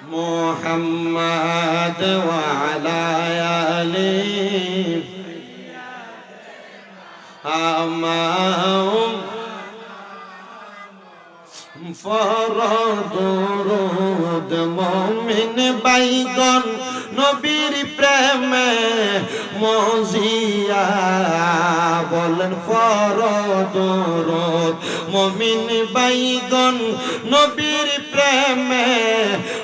محمد وعلى آله أمام فرض درود মুমিন বাইগন নবীর প্রেমে মজিয়া বলেন ফরদ দরুদ মুমিন বাইগন নবীর প্রেমে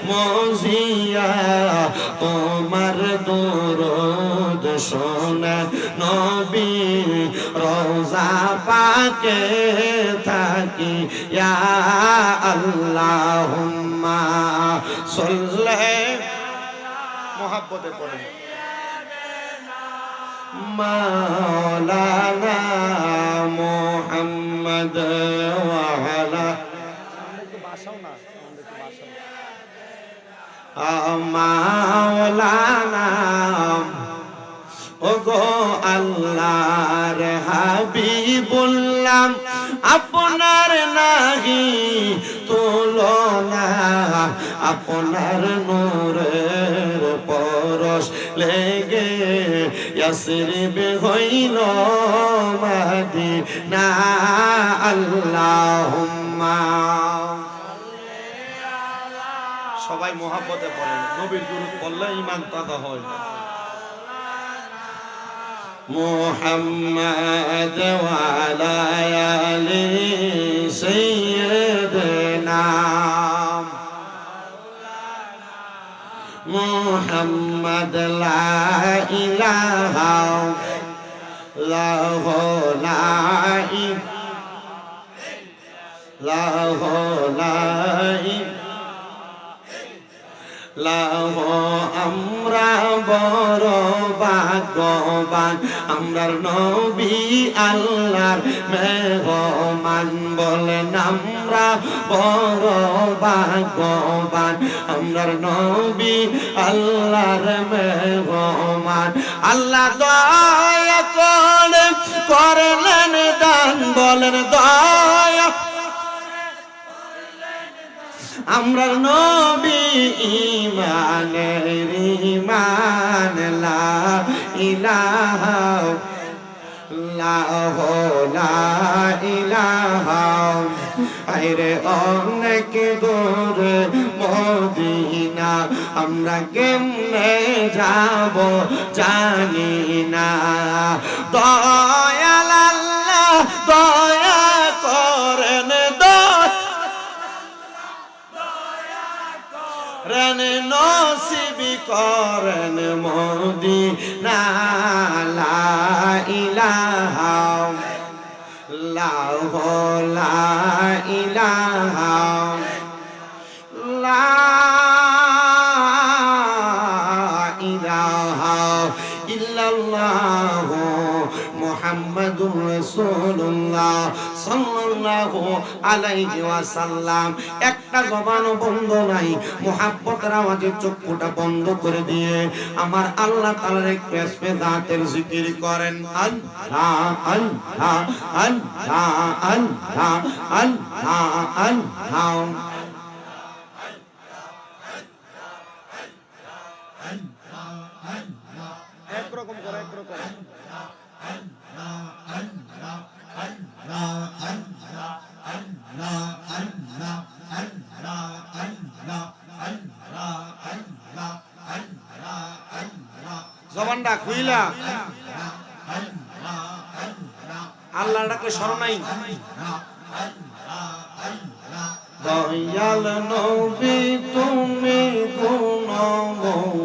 মজিয়া তোমার দরুদ শোনে নবী রোজা পাকে থাকি ইয়া আল্লাহুম্মা সাল্লি মোহাব্বতে পড়েন মাওলানা মুহাম্মদ ওয়া আলা মাওলানা ওগো আল্লাহর হাবিবুল্লাহ আপনার নাহি তুলনা আপনার নূরের পরশ লেগে ইয়াসরিব হইল মদিনা আল্লাহুম্মা সবাই মোহাব্বতে পড়েন নবীর দুরূদ পড়লে ঈমান তাজা হয় محمد وعلى آل سيدنا محمد لا إله لا আমরা বড় ভাগ্যবান আমরার নবী আল্লাহর মেহমান বলেন আমরা বড় ভাগ্যবান আমরার নবী আল্লাহর মেহমান আল্লাহ দয়া করে করলেন দান বলেন দয়া আমরার নবী ঈমানের ঈমান লা ইলাহা লা ইলাহা আইরে অনেক দূরে মদিনা আমরা কেমনে যাব জানি না দয়াল আল্লাহ দয়া করেন রন নসিব করেন মদিনা লা ইলাহা লা ইলাহা লা ইলাহা ইল্লাল্লাহু মুহাম্মাদুর রাসূলুল্লাহ সাল্লাল্লাহু আলাইহি ওয়াসাল্লাম একটা জবানও বন্ধ নাই মুহাব্বতের আওয়াজে চক্ষুটা বন্ধ করে দিয়ে আমার আল্লাহ তাআলার একটু জাতের জিকির করেন আল্লাহ আল্লাহ আল্লাহ আল্লাহ আল্লাহ আল্লাহ একরকম করে একরকম জবানটা খুইলা আল্লাহটাকে স্মরণ নাই দয়াল নবী তুমি গুণময়ী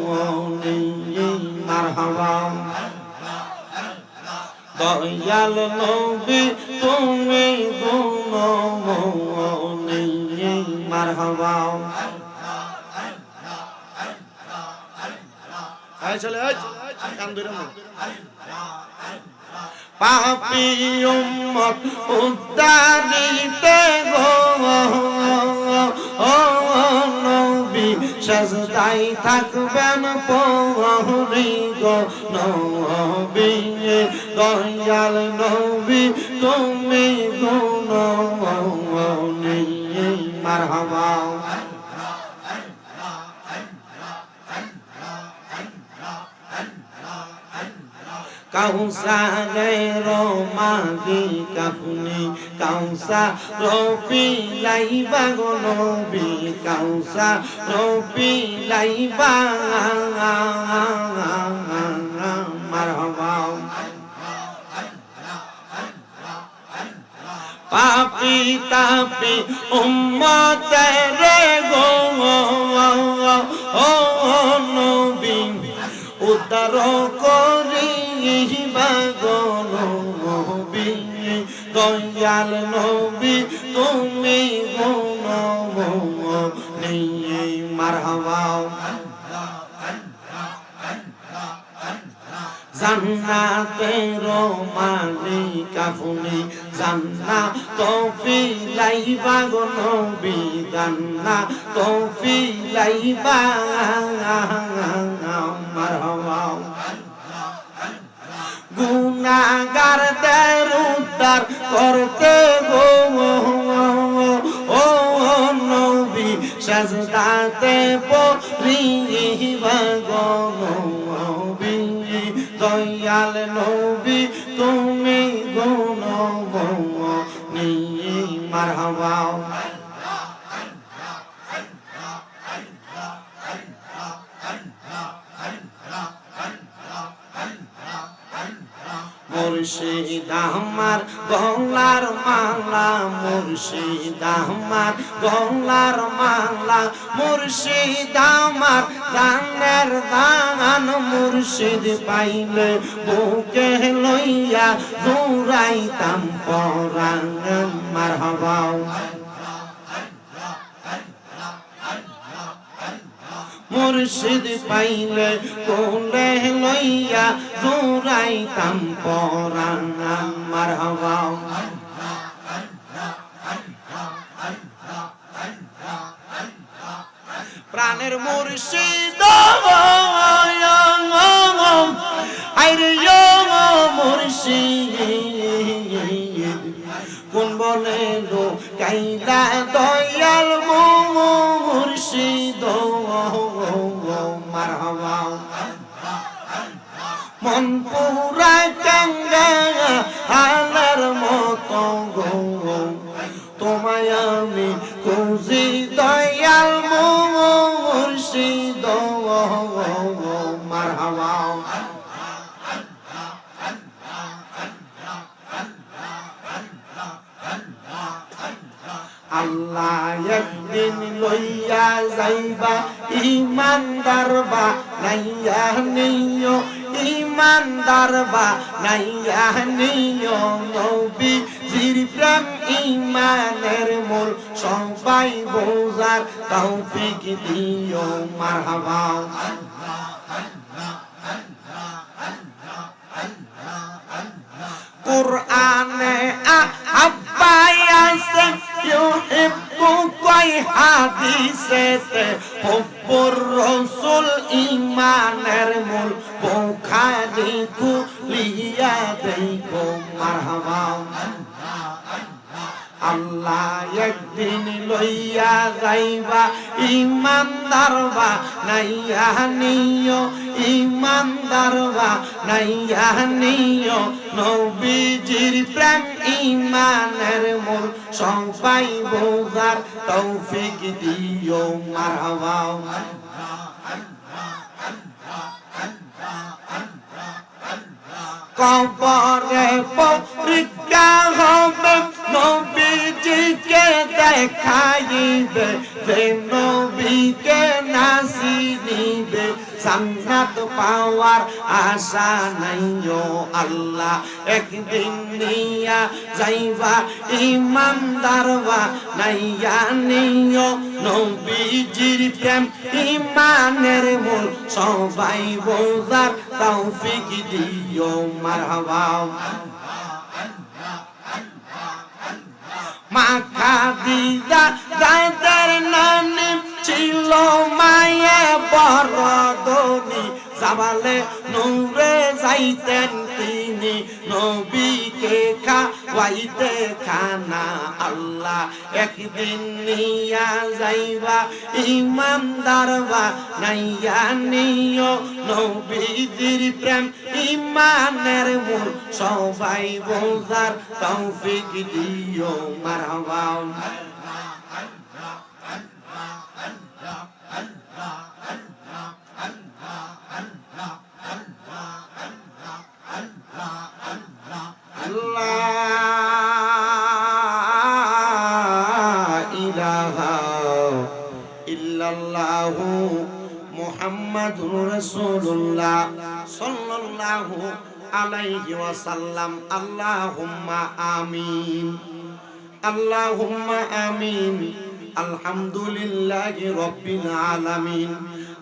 মারহাবা দয়াল নবী তুমি গুণময়ী মারহাবা আয় চলে আয় কান ধরে পাপী উম্মত উদ্ধারিতে গো নবী সাজদায় থাকবেন পৌরি গো নবী দয়াল নবী তুমি গুণময়ী মারহাবা কাউসারের মালিক আপনি কাউসার বিলাইবা গো নবী কাউসার বিলাইবা মারহাবা পাপি তাপি উম্মতের গো ও নবী উদ্ধার করিবা গো নবী দয়াল নবী তুমি গো নবী মারহাবা জান্নাতের মালিক আপনি জান্নাত বিলাইবা গো নবী জান্নাত বিলাইবা মারহাবা গুনাহগারদের উদ্ধার করতে গো ও নবী সাজদাতে পড়িবা গো নবী দয়াল নবী তুমি গো নবী মারহাবা মুর্শিদ আমার গলার মালা মুর্শিদ আমার গলার মালা মুর্শিদ আমার গানের গান মুর্শিদ পাইলে বুকে লইয়া দৌড়াইতাম পরাণ মারহাবা মুর্শিদ পাইলে কোলে লইয়া দৌড়াইতাম পরাণ মারহাবা প্রাণের মুর্শিদ আইরে মুর্শিদ কোন বলে লো কাইলা দয়াল মুর্শিদ মারহাবা মন পুরা কাঙ্গা হালার মতো গো তোমায় আমি খুঁজি দয়াল মুর্শিদ মারহাবা আল্লাহ একদিন লইয়া যাইবা ইমানদার বা নাইয়া নিও ইমানদার বা নাইয়া নিও নবী জির প্রেম ইমানের মূল সবাই বোঝার তৌফিক দিও মারহাবা কুরআনে আব্বায়াসে ইউহিব্বু কই হাদিসেতে হুব্বুর রাসূল ঈমানের মূল বুখারী খুলিয়া দেখো মারহাবা আল্লাহ একদিন লইয়া যাইবা ইমানদার বা নাইয়া নিও ইমানদার বা নাইয়া নিও নবীজির প্রেম ইমানের মূল সবাই বোঝার তৌফিক দিও মারহাবা কবরে পরীক্ষা হবে নবীজিকে দেখাইবে যে নবীকে নাসি নিবে জান্নাত পাওয়ার আশা নাইও আল্লাহ একদিন নিয়া যাইবা ইমানদার বা নাইয়া নিও নবীজির প্রেম ইমানের মূল সবাই বোঝার তৌফিক দিও মারহাবা মাখা দিদা যাদের নানি ছিল মায়ে বড় ধনী সাবালে নূরে যাইতেন তিনি নবীকে খাওয়া পাইতে খানা আল্লাহ একদিন নিয়া যাইবা ইমানদার বানাইয়া নিও নবীজির প্রেম ইমানের মূল সবাই বোঝার তৌফিক দিও মারহাবা মুহাম্মাদুর রাসূলুল্লাহ সাল্লাল্লাহু আলাইহি ওয়াসাল্লাম আল্লাহুম্মা আমিন আল্লাহুম্মা আমিন আলহামদুলিল্লাহি রাব্বিল আলামিন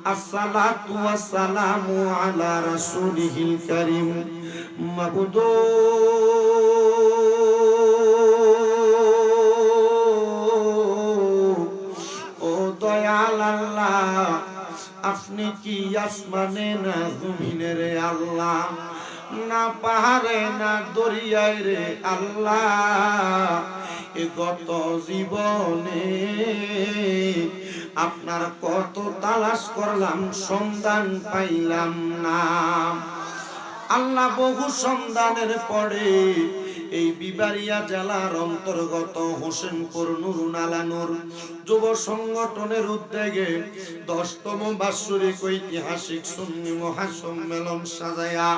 আসসালাতু ওয়াসসালামু আলা রাসূলিহিল কারীম মাবুদ ও দয়াল আল্লাহ আপনি কি আসমানে না জমিনে রে আল্লাহ না পাহাড়ে না দরিয়ায় রে আল্লাহ এ গত জীবনে আপনার কত তালাশ করলাম সন্ধান পাইলাম না আল্লাহ বহু সন্ধানের পরে এই বিবারিয়া জেলার অন্তর্গত হোসেনপুর নুরুন আলা নূর যুব সংগঠনের উদ্যোগে 10তম বাৎসরিক ঐতিহাসিক সুন্নি মহাসম্মেলন সাজায়া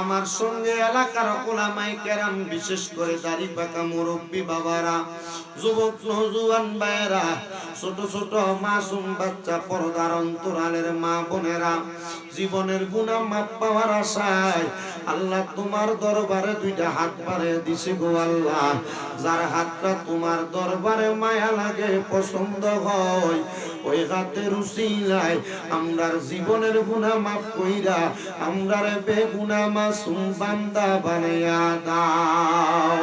আমার সঙ্গে এলাকার উলামায়ে কেরাম বিশেষ করে দাড়ি পাকা মুরব্বী বাবারা যুবক নওজোয়ান ভাইয়েরা ছোট ছোট মাসুম বাচ্চা পর্দার অন্তরালের মা বোনেরা জীবনের গুনাহ মাপ পাওয়ার আশায় আল্লাহ তোমার দরবারে দুইটা হাত বাড়িয়ে দিছি গো আল্লাহ যার হাতটা তোমার দরবারে মায়া লাগে পছন্দ হয় ওই হাতের উসিলায় আমরার জীবনের গুনাহ মাফ কইরা আমরার বেগুনাহ মাসুম বান্দা বানাইয়া দাও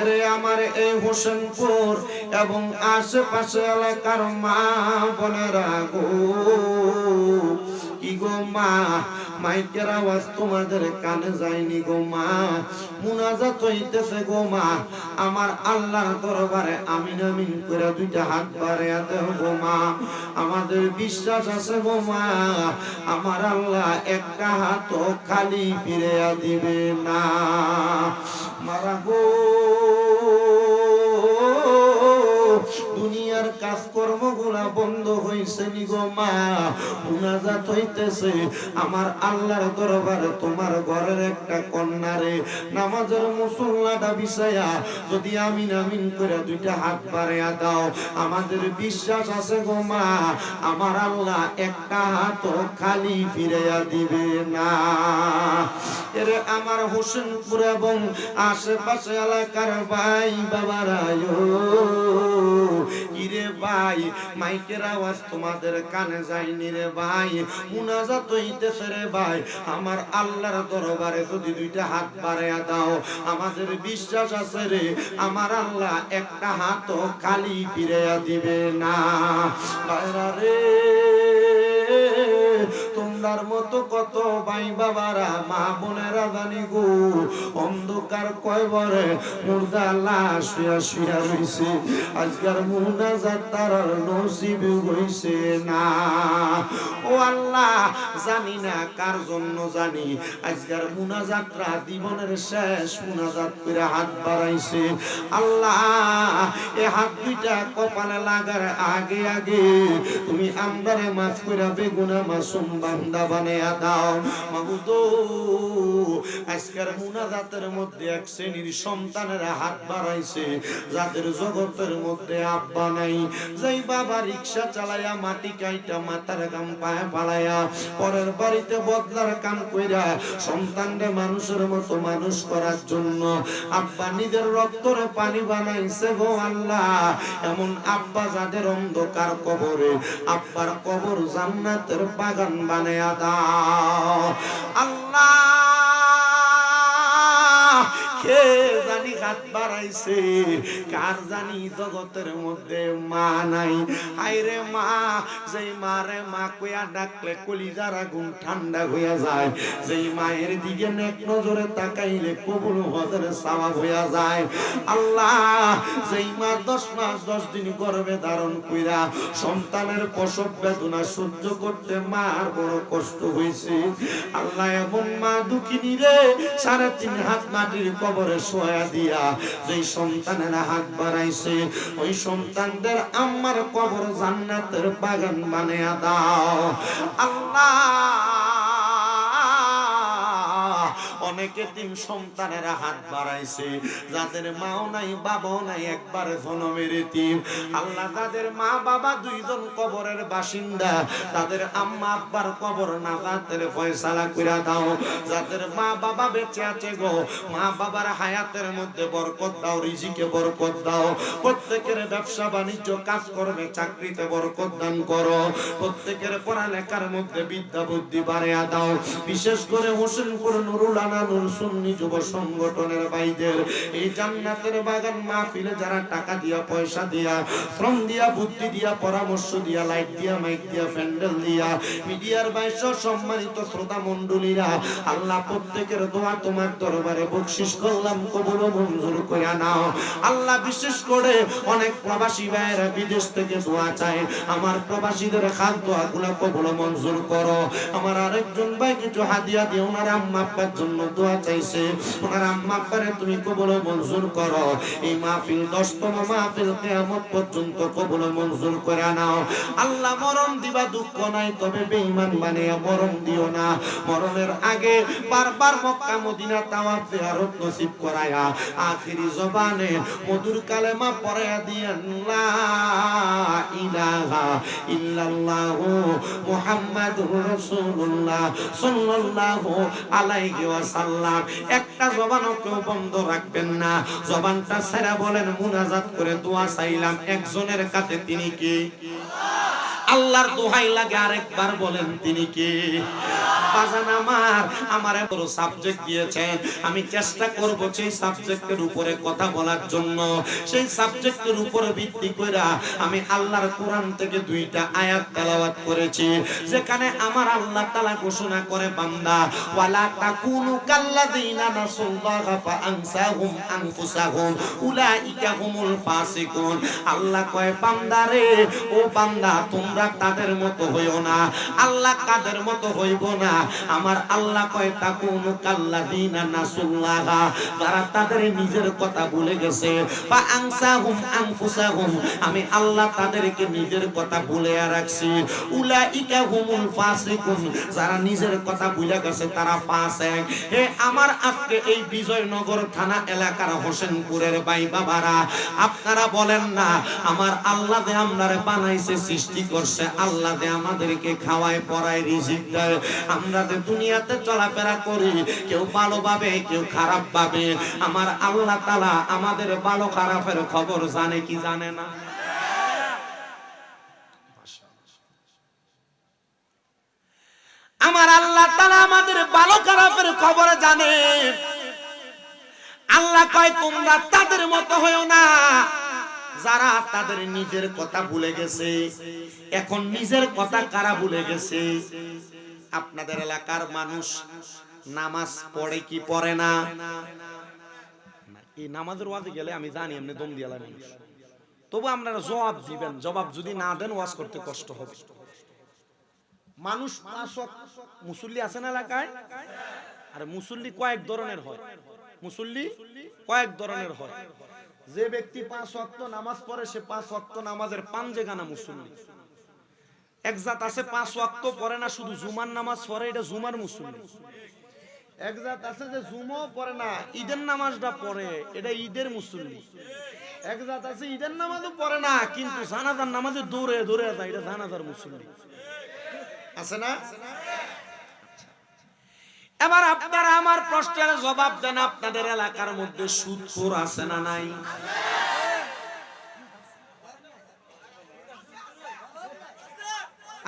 এরে আমার এই হোসেনপুর এবং আশেপাশে এলাকার মা বোনেরা গো কি গো মা মাইকের আওয়াজ তোমাদের কানে যায়নি গো মা মুনাজাত হইতেছে গো মা আমার আল্লাহর দরবারে আমিন আমিন করে দুইটা হাত বাড়াইয়া দেও গো মা আমাদের বিশ্বাস আছে গো মা আমার আল্লাহ একটা হাত খালি ফিরিয়া দিবে না মারা গো দুনিয়ার কাজকর্মগুলা বন্ধ হইছে নি গো মা মুনাজাত হইতেছে আমার আল্লাহর দরবারে তোমার ঘরের একটা কন্যারে নামাজের মুসল্লাটা বিছায়া যদি আমিন আমিন করে দুইটা হাত বাড়াইয়া দাও আমাদের বিশ্বাস আছে গো মা আমার আল্লাহ একটা হাত খালি ফিরাইয়া দিবে না এরে আমার হোসেনপুর এবং আশেপাশে এলাকার ভাই বাবারা কিরে ভাই মাইকের আওয়াজ তোমাদের কানে যায়নি রে ভাই মুনাজাত হইতেছে রে ভাই আমার আল্লাহর দরবারে যদি দুইটা হাত বাড়াইয়া দাও আমাদের বিশ্বাস আছে রে আমার আল্লাহ একটা হাত খালি ফিরাইয়া দিবে না ভাইরা রে তোমার মতো কত ভাই বাবারা মা বোনেরা জানি গো অন্ধকার কয়বরে মুর্দা লাশ শুয়া শুয়া রইছে আজকার মুনাজাত তার নসিব হইছে না ও আল্লাহ জানি না কার জন্য জানি আজকার মুনাজাতরা জীবনের শেষ মুনাজাত করে হাত বাড়াইছে আল্লাহ এই হাত দুইটা কপালে লাগার আগে আগে তুমি আমদারে মাফ করে বেগুনাহ মাসুম বান্দা বানায়া দাও মাবুদ আজকের মুনাজাতের মধ্যে এক শ্রেণীর সন্তানেরা হাত বাড়াইছে যাদের জগতের মধ্যে আব্বা নাই যেই বাবা রিকশা চালায়া মাটি কাইটা মাথার গাম পায়ে ফালায়া পরের বাড়িতে বদলার কাম কইরা সন্তানরে মানুষের মতো মানুষ করার জন্য আব্বা নিজের রক্তরে পানি বানাইছে গো আল্লাহ এমন আব্বা যাদের অন্ধকার কবরে আব্বার কবর জান্নাতের বাগান বানায়া দাও আল্লাহ কে জানি হাত বাড়াইছে, কার জানি জগতের মধ্যে মা নাই। আইরে মা, যেই মারে মা কইয়া ডাকলে কলিজার আগুন ঠান্ডা হইয়া যায়, যেই মায়ের দিকে নেক নজরে তাকাইলে কবুল হজের সওয়াব হইয়া যায়। আল্লাহ, যেই মা 10 মাস 10 দিন গর্ভে ধারণ কইরা সন্তানের প্রসব বেদনা সহ্য করতে মার বড় কষ্ট হইছে। আল্লাহ, এমন মা দুঃখিনী রে 3.5 হাত মাটির কবরে শোয়া দিয়া যেই সন্তানের হাত বাড়াইছে, ওই সন্তানদের আম্মার কবর জান্নাতের বাগান বানায়া দাও। আল্লাহ, অনেকে তিন সন্তানের হাত বাড়াইছে, যাদের মাও নাই বাবাও নাই, একবারে জনমের এতিম। আল্লাহ, তাদের মা বাবা 2 জন কবরের বাসিন্দা, তাদের আম্মা আব্বার কবর নাজাতের ফয়সালা কইরা দাও। যাদের মা বাবা বেঁচে আছে গো, মা বাবার হায়াতের মধ্যে বরকত দাও, রিজিকে বরকত দাও। প্রত্যেকের ব্যবসা বাণিজ্য কাজ করবে, চাকরিতে বরকত দান করো। প্রত্যেকের পড়ালেখার মধ্যে বিদ্যা বুদ্ধি বাড়ায়া দাও। বিশেষ করে হোসেনপুর নুরুল আনা নূর সুন্নি যুব সংগঠনের ভাইদের এই জান্নাতের বাগান মাহফিলে যারা টাকা দিয়া, পয়সা দিয়া, শ্রম দিয়া, বুদ্ধি দিয়া, পরামর্শ দিয়া, লাইট দিয়া, মাইক দিয়া, প্যান্ডেল দিয়া, মিডিয়ার বাইশ সম্মানিত শ্রোতা মণ্ডলীরা, আল্লাহ প্রত্যেকের দোয়া তোমার দরবারে বকশিশ করলাম, কবুল মঞ্জুর করে নাও। আল্লাহ, বিশেষ করে অনেক প্রবাসী ভাইয়েরা বিদেশ থেকে দোয়া চায়, আমার প্রবাসীদের খাস দোয়াগুলো কবুল মঞ্জুর করো। আমার আরেকজন ভাই কিছু হাদিয়া দিয়ে ওনার আম্মা আব্বার জন্য দোয়া চাইছে, ওনার আম্মা আব্বারে তুমি কবুল মঞ্জুর করো। এই মাহফিল 10তম মাহফিল কিয়ামত পর্যন্ত কবুল মঞ্জুর করে নাও। আল্লাহ, মরণ দিবা দুঃখ নাই, তবে বেঈমান বানিয়ে মরণ দিও না। মরণের আগে বারবার মক্কা মদিনা তাওয়াফ জিয়ারত নসিব করায়া আখিরি জবানে মধুর কালেমা পড়ায়া দিয়েন, লা ইলাহা ইল্লাল্লাহু মুহাম্মাদুর রাসূলুল্লাহ সাল্লাল্লাহু আলাইহি ওয়াসাল্লাম। একটা জবানও কেউ বন্ধ রাখবেন না, জবানটা ছেড়ে বলেন মুনাজাত করে দোয়া চাইলাম একজনের কাছে, তিনি কি? আল্লাহর দোহাই লাগে আরেকবার বলেন তিনি কি? বাজান আমার বড় সাবজেক্ট দিয়েছেন, আমি চেষ্টা করব সেই সাবজেক্টের উপরে কথা বলার জন্য। সেই সাবজেক্টের উপরে ভিত্তি করে আমি আল্লাহর কোরআন থেকে 2টা আয়াত তেলাওয়াত করেছি, যেখানে আমার আল্লাহ তাআলা ঘোষণা করে, বান্দা ওয়ালা তাকুনু কাল্লাযিনা নাসুল্লাহা ফাআনসাহুম আনফুসাহুম উলাইকা হুমুল ফাসিকুন। আল্লাহ কয়, বান্দারে, ও বান্দা, তোমরা তাদের মতো হইও না। আল্লাহ কাদের মতো হইব না? আমার আল্লাহ কয়, তাকুনু কাল্লাযিনা নাসুল্লাহা, যারা তাদের নিজের কথা ভুলে গেছে, ফাআনসাহুম আনফুসাহুম, আমি আল্লাহ তাদেরকে নিজের কথা ভুলে রাখছি। উলাইকা হুমুল ফাসিকুন, যারা নিজের কথা ভুলে গেছে তারা ফাসিক। হে আমার আজকে এই বিজয়নগর থানা এলাকার হোসেনপুরের ভাই বাবারা, আপনারা বলেন না, আমার আল্লাহ যে আমরারে বানাইছে, সৃষ্টি করছে, আল্লাহ যে আমাদেরকে খাওয়ায় পড়ায় রিজিক দেয়, আমরা যে দুনিয়াতে চলাফেরা করি, কেউ ভালো ভাবে কেউ খারাপ ভাবে, আমার আল্লাহ তাআলা আমাদের ভালো খারাপের খবর জানে কি জানে না? আমার আল্লাহ তাআলা আমাদের ভালো খারাপের খবর জানে। আল্লাহ কয়, তোমরা তাদের মতো হয়ো না যারা তাদের নিজের কথা ভুলে গেছে। এখন নিজের কথা কারা ভুলে গেছে? আপনাদের এলাকার মানুষ নামাজ পড়ে কি পড়ে না? এই নামাজের ওয়াজে গেলে আমি জানি এমনি দম দিয়া লাগে, তবু আপনারা জবাব দিবেন, জবাব যদি না দেন ওয়াজ করতে কষ্ট হবে। মানুষ 5 ওয়াক্ত মুসল্লি আছেন এলাকায়, আর মুসল্লি কয়েক ধরনের হয়। মুসল্লি কয়েক ধরনের হয়। যে ব্যক্তি 5 ওয়াক্ত নামাজ পড়ে, সে 5 ওয়াক্ত নামাজের পাঞ্জেগানা মুসল্লি। এক জাত আছে 5 ওয়াক্ত পড়ে না, শুধু জুমার নামাজ পড়ে, এটা জুমার মুসল্লি। এক জাত আছে যে জুমাও পড়ে না, ঈদের নামাজটা পড়ে, এটা ঈদের মুসল্লি। এক জাত আছে ঈদের নামাজও পড়ে না, কিন্তু জানাজার নামাজে দৌড়ে দৌড়ে যায়, এটা জানাজার মুসল্লি। আছে না? এবার আপনারা আমার প্রশ্নের জবাব দেন, আপনাদের এলাকার মধ্যে সুদখোর আছে না নাই?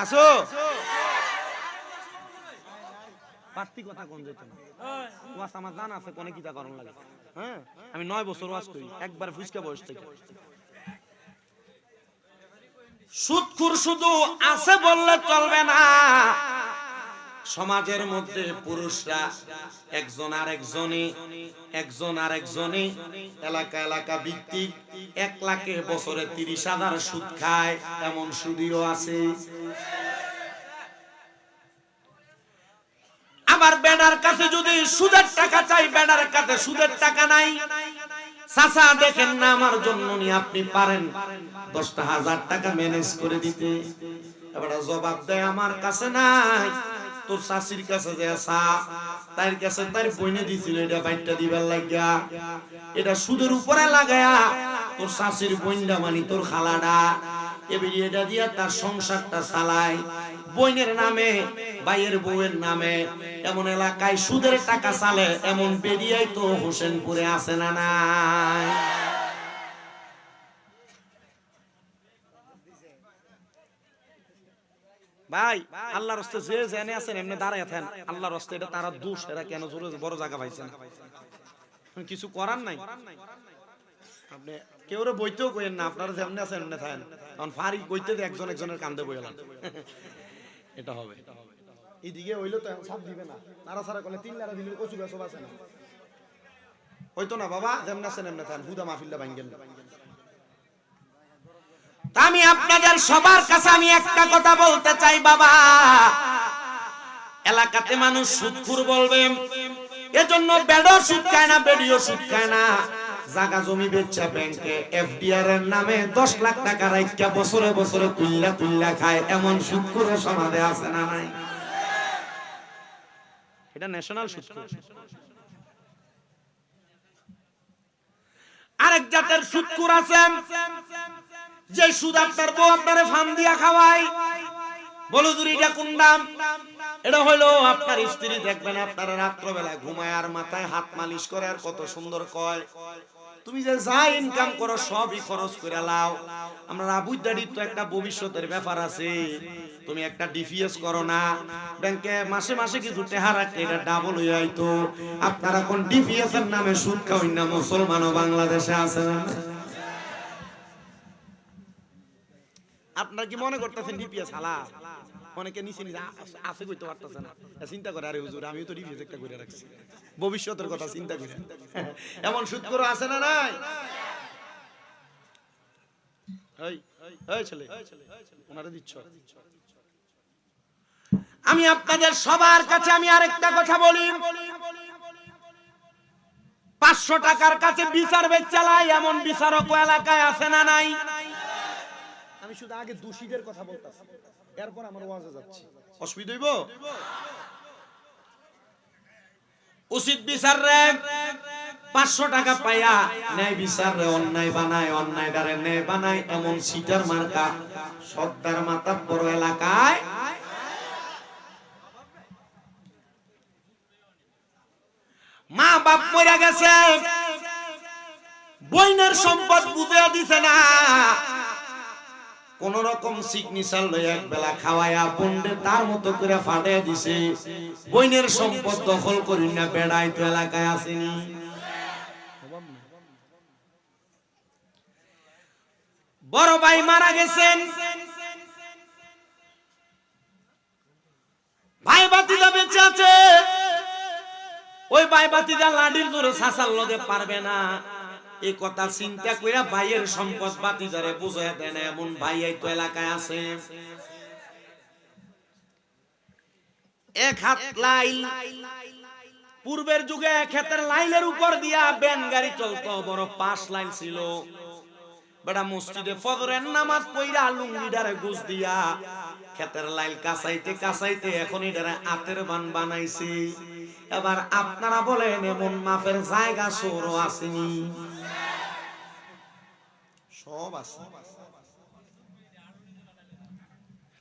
আছো? বাড়তি কথা কোন যেত না ওয়াজ আমার জানা আছে কোনে কিটা করণ লাগে হ্যাঁ আমি 9 বছর ওয়াজ করি একবার ফুসকা বয়স থেকে সুদখোর শুধু আছে বললে চলবে না সমাজের মধ্যে পুরুষরা একজন আরেকজনে এলাকা ভিত্তিক 1 লাখে বছরে 30,000 সুদ খায় এমন সুদিও আছে আবার বেড়ার কাছে যদি সুদের টাকা চাই বেড়ার কাছে সুদের টাকা নাই চাচা দেখেন না আমার জন্য নি আপনি পারেন 10,000 টাকা ম্যানেজ করে দিতে এবার জবাব দেয় আমার কাছে নাই তোর শাশুড়ির কাছে যে আসা তার কাছে তার বইনে দিছিল এটা বাইটটা দিবার লাগিয়া এটা সুদের উপরে লাগায়া তোর শাশুড়ির বইনটা মানে তোর খালাডা এবারে এটা দিয়া তার সংসারটা চালায় বইনের নামে ভাইয়ের বউয়ের নামে এমন এলাকায় সুদের টাকা চালে এমন বেরিয়াই তো হোসেনপুরে আছে না নাই ভাই আল্লাহর রাস্তে যে জেনে আছেন এমনি দাঁড়ায় আছেন আল্লাহর রাস্তে এটা তারা দোষ এরা কেন জোরে বড় জায়গা পাইছেন কিছু করার নাই আপনি কেউরে বইতেও কইেন না আপনারা যেমনি আছেন এমনি থাকেন তখন ফারি কইতে একজনের কান্দে বইলাম এটা হবে এইদিকে হইলো তো সাপ দিবে না নাড়া ছাড়া করলে 3 লারা দিলে কচু গাছ আছে না হইতো না বাবা যেমনি আছেন এমনি থাকেন হুদা মাহফিলটা ভাঙ্গেন আমি আপনাদের সবার কাছে আমি একটা কথা বলতে চাই বাবা এলাকাতে মানুষ সুদখোর বলবে এজন্য বেডো সুদ খায় না বেডিও সুদ খায় না জায়গা জমি বেচা ব্যাংকে এফডিআর এর নামে 10 লাখ টাকা রাইখা বছরে বছরে তুইলা খায় এমন সুদখোর সমাজে আছে না নাই এটা ন্যাশনাল সুদখোর আরেক জাতের সুদখোর আছে যে সুদ আপনার বউ আপনারে ফান দিয়া খাওয়ায় বলো দুরিটা কোন দাম এটা হলো আপনার স্ত্রী দেখবেন আপনারা রাত্রবেলা ঘুমায় আর মাথায় হাত মালিশ করে আর কত সুন্দর কয় তুমি যে যা ইনকাম করো সবই খরচ করে লাও আমরা আবুদাড়ির তো একটা ভবিষ্যতের ব্যাপার আছে তুমি একটা ডিপিএস করো না ব্যাংকে মাসে মাসে কিছু টাকা রাখতে এটা ডাবল হয়ে আইতো আপনারা কোন ডিপিএস এর নামে সুদ খাওয়াই না মুসলমানও বাংলাদেশে আছে না আপনারা কি মনে করতেছেন ডিপিএস হালাল অনেকে নিচে নিচে আছে কইতে পারতেছে না চিন্তা করে আরে হুজুর আমিও তো ডিপিএস একটা করে রাখছি ভবিষ্যতের কথা চিন্তা করে এমন সুদখোর আছে না নাই এই ছেলে ওনারে দিচ্ছ আমি আপনাদের সবার কাছে আমি আরেকটা কথা বলি 500 টাকার কাছে বিচার বেচালাই এমন বিচারক এলাকায় আছে না নাই আমি শুধু আগে দোষীদের কথা বলতাছি এরপর আমার ওয়াজে যাচ্ছি অসুবিধা হইব উচিত বিচার রে 500 টাকা পাইয়া ন্যায় বিচার রে অন্যায় বানায় অন্যায়দারে ন্যায় বানায় এমন সিটার মার্কা সর্দার মাথা বড় এলাকায় মা বাপ মরে গেছে বইনের সম্পদ বুঝিয়ে দিছে না কোন রকম সিগনেচার লই এক বেলা খাওয়ায়া বন্ডে তার মতো করে ফাটায় দিছে বইনের সম্পদ দখল করি না বেড়াই তো এলাকায় আসেনি বড় ভাই মারা গেছেন ভাই ভাতিজা বেঁচে আছে ওই ভাই ভাতিজা লাঠির জোরে শাসার লগে পারবে না এই কথা চিন্তা কইরা ভাইয়ের সম্পদ ভাতিজারে বুঝায় দেয় না এমন ভাই এই তো এলাকায় আছে এক হাত লাইল পূর্বের যুগে ক্ষেতের লাইলের উপর দিয়া ব্যান গাড়ি চলতো বড় 5 লাইন ছিল বেটা মসজিদে ফজরের নামাজ পড়া লুঙ্গিডারে গুজ দিয়া ক্ষেতের লাইল কাঁচাইতে এখন এটারে আতের বান বানাইছে এবার আপনারা বলেন এমন মাপের জায়গা সরো আসেনি সব আছে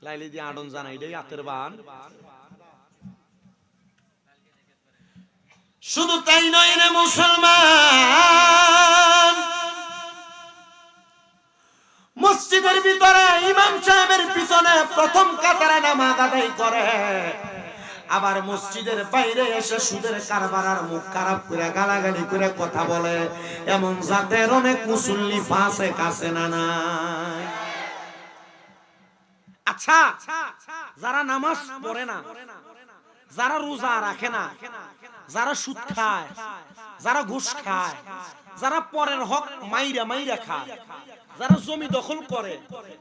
লাইলে দিয়ে আড়ন জানাই দেই আতের বান শুধু তাই নয় রে মুসলমান মসজিদের ভিতরে ইমাম সাহেবের পিছনে প্রথম কাতারে নামাজ আদায় করে আবার মসজিদের বাইরে এসে সুদের কারবার আর মুখ খারাপ করে গালাগালি করে কথা বলে, এমন জাতের অনেক মুসল্লি ফাসিক আছে না নাই? আচ্ছা, যারা নামাজ পড়ে না, যারা রোজা রাখে না, যারা সুদ খায়, যারা ঘুষ খায়, যারা পরের হক মাইরা মাইরা খায়, যারা জমি দখল করে,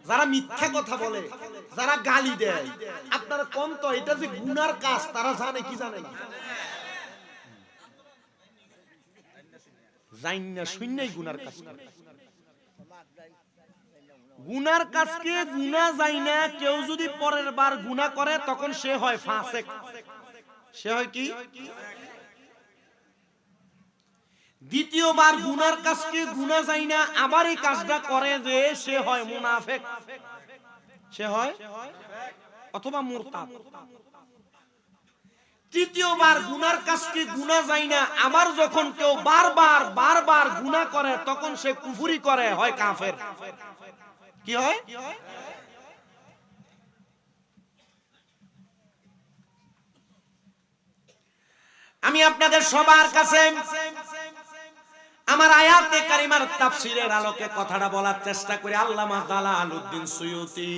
যারা মিথ্যা কথা বলে, যারা গালি দেয়, আপনারা কোন তো এটা যে গুনার কাজ তারা জানে কি জানে না? জানি না, শুননাই গুনার কাজ করে। গুনার কাজকে গুনাহ যায় না, কেউ যদি পরের বার গুনাহ করে তখন সে হয় ফাসিক। সে হয় কি? দ্বিতীয়বার গুনার কাজকে গুনাহ যায় না, আবার এই কাজটা করে যে সে হয় মুনাফিক, সে হয় অথবা মুরতাদ। তৃতীয়বার গুনার কাজকে গুনাহ যায় না, আবার যখন কেউ বারবার বারবার গুনাহ করে তখন সে কুফরি করে, হয় কাফের। কি হয়? আমি আপনাদের সবার কাছে আমার আয়াতে কারিমার তাফসীরের আলোকে কথাটা বলার চেষ্টা করি। আল্লামা জালালউদ্দিন সুয়ুতী,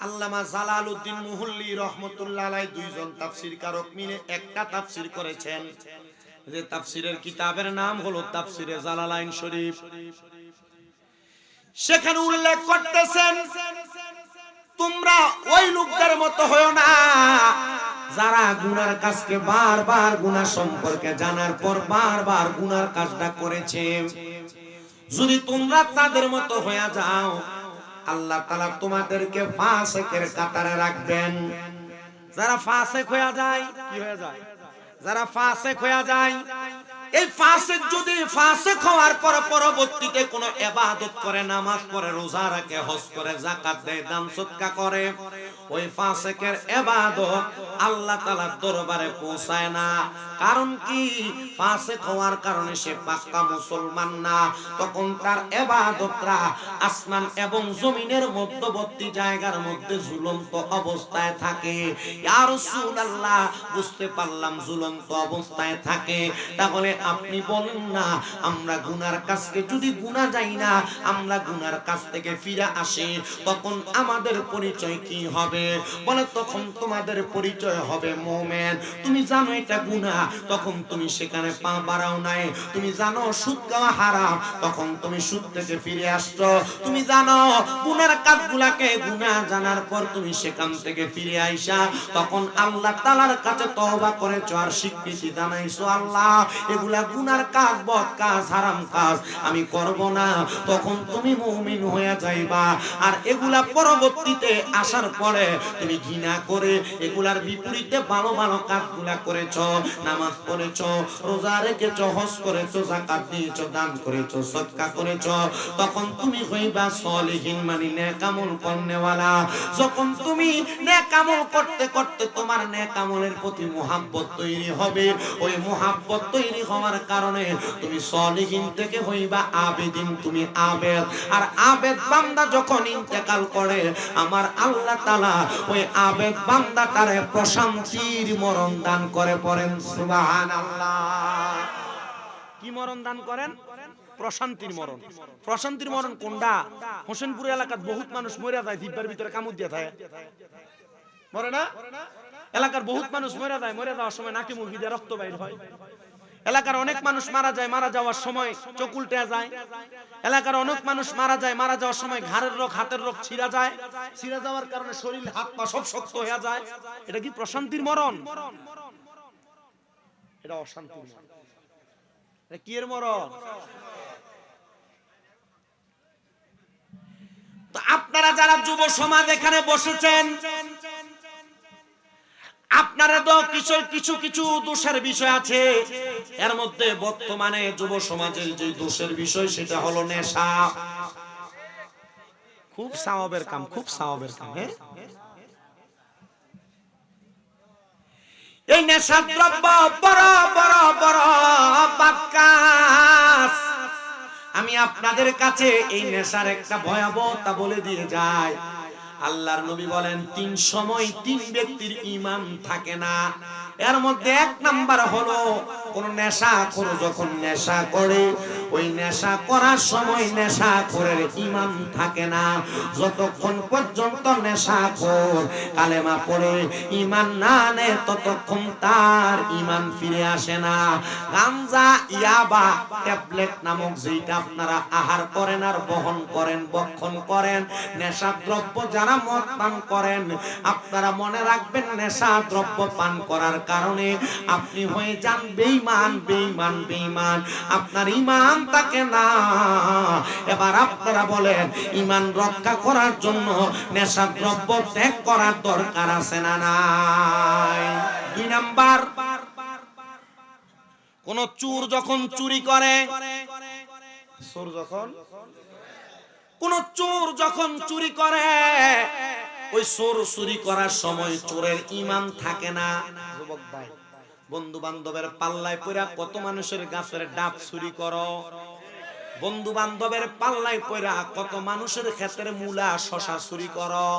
আল্লামা জালালউদ্দিন মুহল্লি রহমাতুল্লাহ আলাইহি দুইজন তাফসীরকারক মিলে একটা তাফসীর করেছেন, যে তাফসীরের কিতাবের নাম হলো তাফসীরে জালালাইন শরীফ। সেখানে উল্লেখ করতেছেন, তোমরা ওই লোকদের মতো হয়ো না যারা গুনার কাজকে বারবার গুনাহ সম্পর্কে জানার পর বারবার গুনার কাজটা করেছে। যদি তোমরা তাদের মতো হয়ে যাও, আল্লাহ তাআলা তোমাদেরকে ফাসিকের কাতারে রাখবেন। যারা ফাসিক হয়ে যায়, কি হয়ে যায়? যারা ফাসিক হয়ে যায়, এই ফাসিক যদি ফাসিক হওয়ার পর পরবর্তীতে কোনো ইবাদত করে, নামাজ পড়ে, রোজা রাখে, হজ করে, যাকাত দেয়, দান সদকা করে, ওই ফাসিকের ইবাদত আল্লাহ তাআলার দরবারে পৌঁছায় না। কারণ কি? ফাসিক হওয়ার কারণে সে পাক্কা মুসলমান না। তখন তার ইবাদতরা আসমান এবং জমিনের মধ্যবর্তী জায়গার মধ্যে ঝুলন্ত অবস্থায় থাকে। ইয়া রাসূলুল্লাহ, বুঝতে পারলাম ঝুলন্ত অবস্থায় থাকে। তাহলে আপনি বলেন না, আমরা গুনার কাজকে যদি গুনাহ যাই না, আমরা গুনার কাজ থেকে ফিরে আসি, তখন আমাদের পরিচয় কি হবে? বলে তখন তোমাদের পরিচয় হবে মুমিন। তুমি জানো এটা গুনাহ, তখন তুমি সেখানে পা বাড়াও নাই। তুমি জানো সুদ খাওয়া হারাম, তখন তুমি সুদ থেকে ফিরে আসছো। তুমি জানো গুনার কাজগুলাকে গুনাহ জানার পর তুমি সেখান থেকে ফিরে আইসা তখন আল্লাহ তাআলার কাছে তওবা করেছো আর স্বীকৃতি জানাইছো, আল্লাহ এগুলা গুনার কাজ, বদ কাজ, হারাম কাজ আমি করব না। তখন তুমি মুমিন হয়ে যাইবা। আর এগুলা পরবর্তীতে আসার পরে তুমি ঘৃণা করে এগুলার বিপরীতে ভালো ভালো কাজগুলা করেছো, নামাজ পড়েছো, রোজা রেখেছো, হজ করেছো, যাকাত দিয়েছো, দান করেছো, সদকা করেছো, তখন তুমি হইবা সলিহিন, মানে নেক আমল করনেওয়ালা। যখন তুমি নেক আমল করতে করতে তোমার নেক আমলের প্রতি মুহাব্বত তৈরি হবে, ওই মুহাব্বত তৈরি হওয়ার কারণে তুমি সলিহিন থেকে হইবা আবেদিন, তুমি আবেদ। আর আবেদ বান্দা যখন ইন্তেকাল করে, আমার আল্লাহ তাআলা ওই আবেদ বান্দাটারে প্রশান্তির মরণ দান করে। পড়েন সুবহানাল্লাহ। কি মরণ দান করেন? প্রশান্তির মরণ। প্রশান্তির মরণ কোনটা? হোসেনপুর এলাকার বহুত মানুষ মরে যায়, জিব্বার ভিতরে কামড় দিয়ে থাকে, মরে না? এলাকার বহুত মানুষ মরে যায়, মরে যাওয়ার সময় নাকি মুখি দিয়ে রক্ত বাইর হয়। এলাকার অনেক মানুষ মারা যায়, মারা যাওয়ার সময় চোখ উল্টে যায়। এলাকার অনেক মানুষ মারা যায়, মারা যাওয়ার সময় ঘাড়ের রোগ, হাতের রোগ ছিঁড়া যায়, ছিঁড়া যাওয়ার কারণে শরীর, হাত পা সব শক্ত হয়ে যায়। এটা কি প্রশান্তির মরণ? এটা অশান্তির মরণ। এটা কি এর মরণ? তো আপনারা যারা যুব সমাজ এখানে বসেছেন, আপনারা তো কিছু কিছু দোষের বিষয় আছে। এর মধ্যে বর্তমানে যুব সমাজের যে দোষের বিষয় সেটা হলো নেশা। খুব সওয়াবের কাম, খুব সওয়াবের কাম। এই নেশা দ্রব্য বড় বড় বড় বাক্কাস। আমি আপনাদের কাছে এই নেশার একটা ভয়াবহতা বলে দিয়ে যাই। আল্লাহর নবী বলেন 3 সময় 3 ব্যক্তির ঈমান থাকে না। এর মধ্যে 1 নাম্বার হলো কোন নেশাখোর যখন নেশা করে, ওই নেশা করার সময় নেশাখোরের ঈমান থাকে না। যতক্ষণ পর্যন্ত নেশাখোর কালেমা পড়ে ঈমান না আনে ততক্ষণ তার ঈমান ফিরে আসে না। গাঞ্জা, ইয়াবা, ট্যাবলেট নামক যেটা আপনারা আহার করেন আর বহন করেন, ভক্ষণ করেন, নেশা দ্রব্য যারা মদ পান করেন, আপনারা মনে রাখবেন নেশা দ্রব্য পান করার কারণে আপনি হয়ে যান বেঈমান, বেঈমান, বেঈমান। আপনার ঈমান থাকে না। এবার আপনারা বলেন ঈমান রক্ষা করার জন্য নেশা দ্রব্য ত্যাগ করার দরকার আছে না নাই? 2 নাম্বার, কোন চোর যখন চুরি করে, চোর যখন চুরি করে, ওই চোর চুরি করার সময় চোরের ঈমান থাকে না। যুবক ভাই, বন্ধু বান্ধবের পাল্লায় পড়া কত মানুষের গাছের ডাব চুরি করো, বন্ধু বান্ধবের পাল্লায় পড়া কত মানুষের ক্ষেতের মূলা শশা চুরি করো,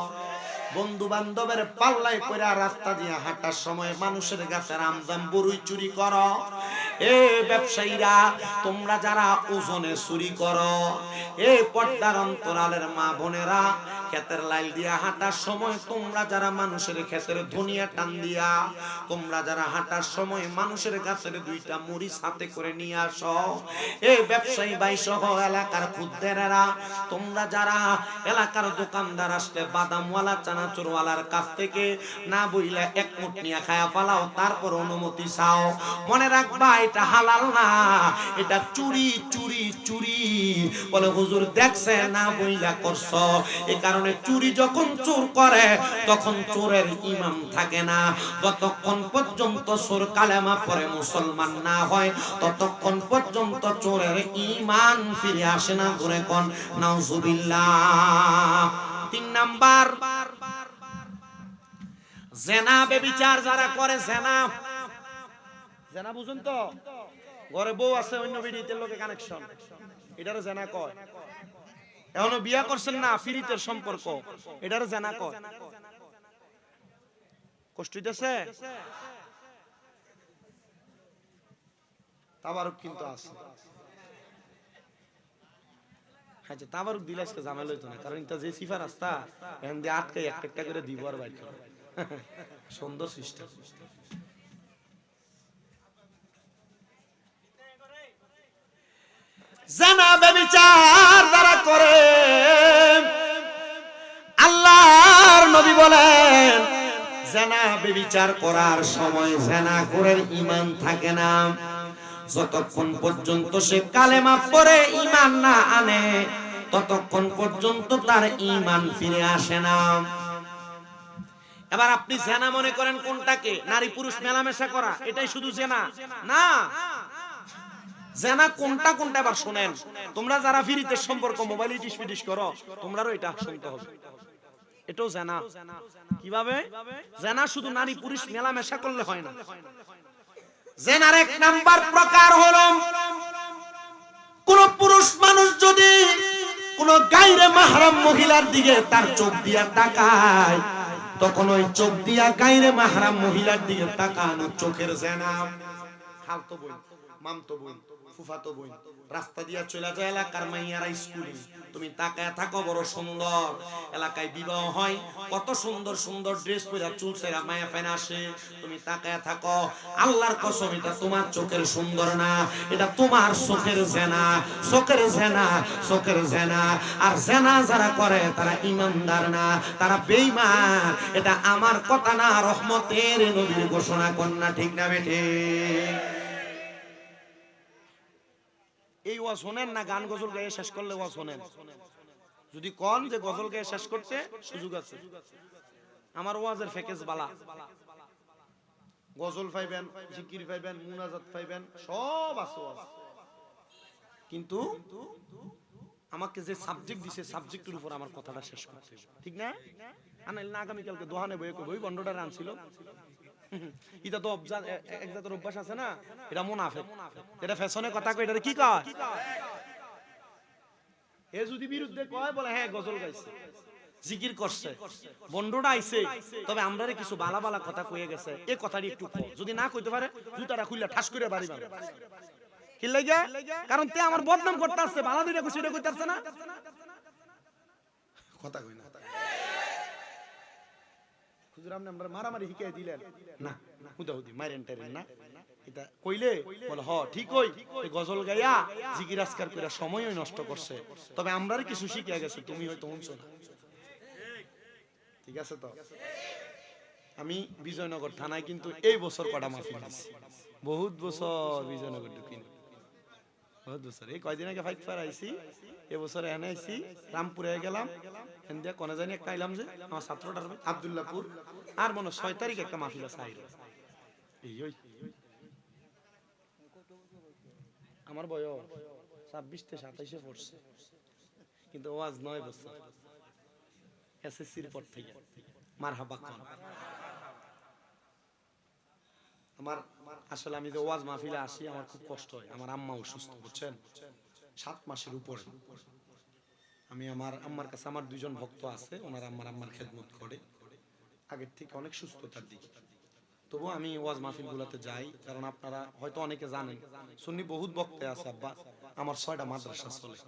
বন্ধু বান্ধবের পাল্লায় পড়া রাস্তা দিয়ে হাঁটার সময় মানুষের গাছের আমজাম বরুই চুরি করো। এ ব্যবসায়ীরা, তোমরা যারা ওজনে চুরি করো, এ পর্দার অন্তরালের মা বোনেরা, ক্ষেতের লাইল দিয়া হাঁটার সময় তোমরা যারা মানুষের ক্ষেতের ধনিয়া টান দিয়া, তোমরা যারা হাঁটার সময় মানুষের গাছের 2টা মরিচ হাতে করে নিয়ে আসো, এই ব্যবসায়ী ভাই সহ এলাকার খুদ্দেরেরা, তোমরা যারা এলাকার দোকানদার আসলে বাদামওয়ালা চানাচুরওয়ালার কাছ থেকে না বইলে 1 মুঠ নিয়ে খায়া পালাও, তারপর অনুমতি চাও, মনে রাখবা এটা হালাল না, এটা চুরি, চুরি, চুরি। বলে হুজুর দেখছে না বইলা করছো। এই কারণে চুরি যখন চোর করে তখন চোরের ঈমান থাকে না। যতক্ষণ পর্যন্ত চোর কালেমা পড়ে মুসলমান না হয় ততক্ষণ পর্যন্ত চোরের ঈমান ফিরে আসে না। জোরে কোন নাউজুবিল্লাহ। 3 নাম্বার, জেনা ব্যভিচার যারা করে, জেনা, জেনা বুঝুন তো, ঘরে বউ আছে অন্য বিড়িতের লোকে কানেকশন, এটারে জেনা কয়। এখনো বিয়া করছেন না, ফিরিতের সম্পর্ক, এটারে জেনা কয়। কষ্ট হইতেছে? তাবারুক কিন্তু আছে। হ্যাঁ, তাবারুক দিলে আজকে ঝামেলা হইতো না, কারণ এটা যে সিফা রাস্তা এখান দিয়ে আটকে একটা করে দিব আর বাইর করে। সুন্দর সিস্টেম। জেনা ব্যভিচার যারা করে, আল্লাহর নবী বলেন জেনা ব্যভিচার করার সময় জেনাখোরের ঈমান থাকে না। যতক্ষণ পর্যন্ত সে কালেমা পড়ে ঈমান না আনে ততক্ষণ পর্যন্ত তার ঈমান ফিরে আসে না। এবার আপনি জেনা মনে করেন কোনটাকে? নারী পুরুষ মেলামেশা করা, এটাই শুধু জেনা না। জেনা কোনটা কোনটা এবার শুনেন। তোমরা যারা ফিরিতে সম্পর্ক মোবাইল টিসপিটিস করো, তোমরাও এটা শুনতে হবে, এটাও জেনা। কিভাবে? জেনা শুধু নারী পুরুষ মেলামেশা করলে হয় না। জেনার 1 নাম্বার প্রকার হলো কোন পুরুষ মানুষ যদি কোন গায়রে মাহরাম মহিলার দিকে তার চোখ দিয়া তাকায়, তখন ওই চোখ দিয়া গায়রে মাহরাম মহিলার দিকে তাকানো চোখের জেনা। খালতো বোন, মামতো বোন, ফুফাতো বোন রাস্তা দিয়া চলে যায় এলাকার মাইয়ারা স্কুলে, তুমি তাকায় থাকো, বড় সুন্দর, এলাকায় বিবাহ হয়, কত সুন্দর সুন্দর ড্রেস পরে চুল ছেঁড়া মায়া ফেনা আসে, তুমি তাকায় থাকো, আল্লাহর কসম এটা তোমার চোখের সুন্দর না, এটা তোমার চোখের জেনা, চোখের জেনা, চোখের জেনা। আর জেনা যারা করে তারা ঈমানদার না, তারা বেঈমান। এটা আমার কথা না, রহমতের নবীর ঘোষণা কন্যা, ঠিক না বেঠে? এই ওয়াজ শোনেন না, গান গজল গায়ে শেষ করলে ওয়াজ শোনেন। যদি কোন যে গজল গায়ে শেষ করতে সুযোগ আছে, আমার ওয়াজের প্যাকেজ বালা, গজল পাইবেন, জিকির পাইবেন, মুনাজাত পাইবেন, সব আছে ওয়াজ। কিন্তু আমাকে যে সাবজেক্ট দিছে সাবজেক্টের উপর আমার কথাটা শেষ করতে, ঠিক না? আনাইল না আগামী কালকে দোহানে বইয়ে কই ওই বন্ডটা আনছিল, এটা তো এক জাতের অভ্যাস আছে না, এটা মুনাফিক, এটা ফ্যাশনে কথা কই, এটা কি কয়? এ যদি বিরুদ্ধে কয় বলে হ্যাঁ গজল গাইছে, জিকির করছে, বন্ডটা আইছে, তবে আমরারে কিছু বালা বালা কথা কয়ে গেছে, এই কথাটি একটু কও। যদি না কইতে পারে জুতাটা খুললা ঠাস করে বাড়ি মারবে। কি লাগা? কারণ তে আমার বদনাম করতে আসছে, বালা দুইটা কিছু এটা কইতে আসছে না, কথা কই না। হুজুর আপনি আমরা মারামারি শিখাই দিলেন না, হুদাহুদি মাইরেন টাইরেন না, এটা কইলে বলে হ ঠিক কই, এই গজল গাইয়া জিকির আজকার কইরা সময়ই নষ্ট করছে, তবে আমরার কিছু শিখিয়া গেছে, তুমি হয়তো শুনছো না। ঠিক আছে তো? আমি বিজয়নগর থানায় কিন্তু এই বছর কটা মাহফিল দিছি, বহুত বছর বিজয়নগর ঢুকিনি, বহুত বছর। এই কয়দিন আগে ফাইক ফার আইছি, এবছর এনে আইছি, রামপুরে গেলাম, এন্দিয়া কোনে জানি একটা আইলাম যে আমার ছাত্রটার আব্দুল্লাহপুর, আর মনে 6 তারিখ একটা মাহফিল আছে আইলো। এই ওই আমার বয়স 26 থেকে 27 পড়ছে, কিন্তু ওয়াজ 9 বছর এসএসসির পর থেকে। মারহাবা খান। আমার আসলে আমি যে ওয়াজ মাহফিলে আসি আমার খুব কষ্ট হয়, আমার আম্মা অসুস্থ, বুঝছেন, 7 মাসের উপরে। আমি আমার আম্মার কাছে আমার 2 জন ভক্ত আছে, ওনারা আম্মার খেদমত করে, আগের থেকে অনেক সুস্থতার দিকে। তবু আমি ওয়াজ মাহফিল গুলাতে যাই, কারণ আপনারা হয়তো অনেকে জানেন সুন্নি বহুত বক্তা আছে আব্বা, আমার 6টা মাদ্রাসা চলে।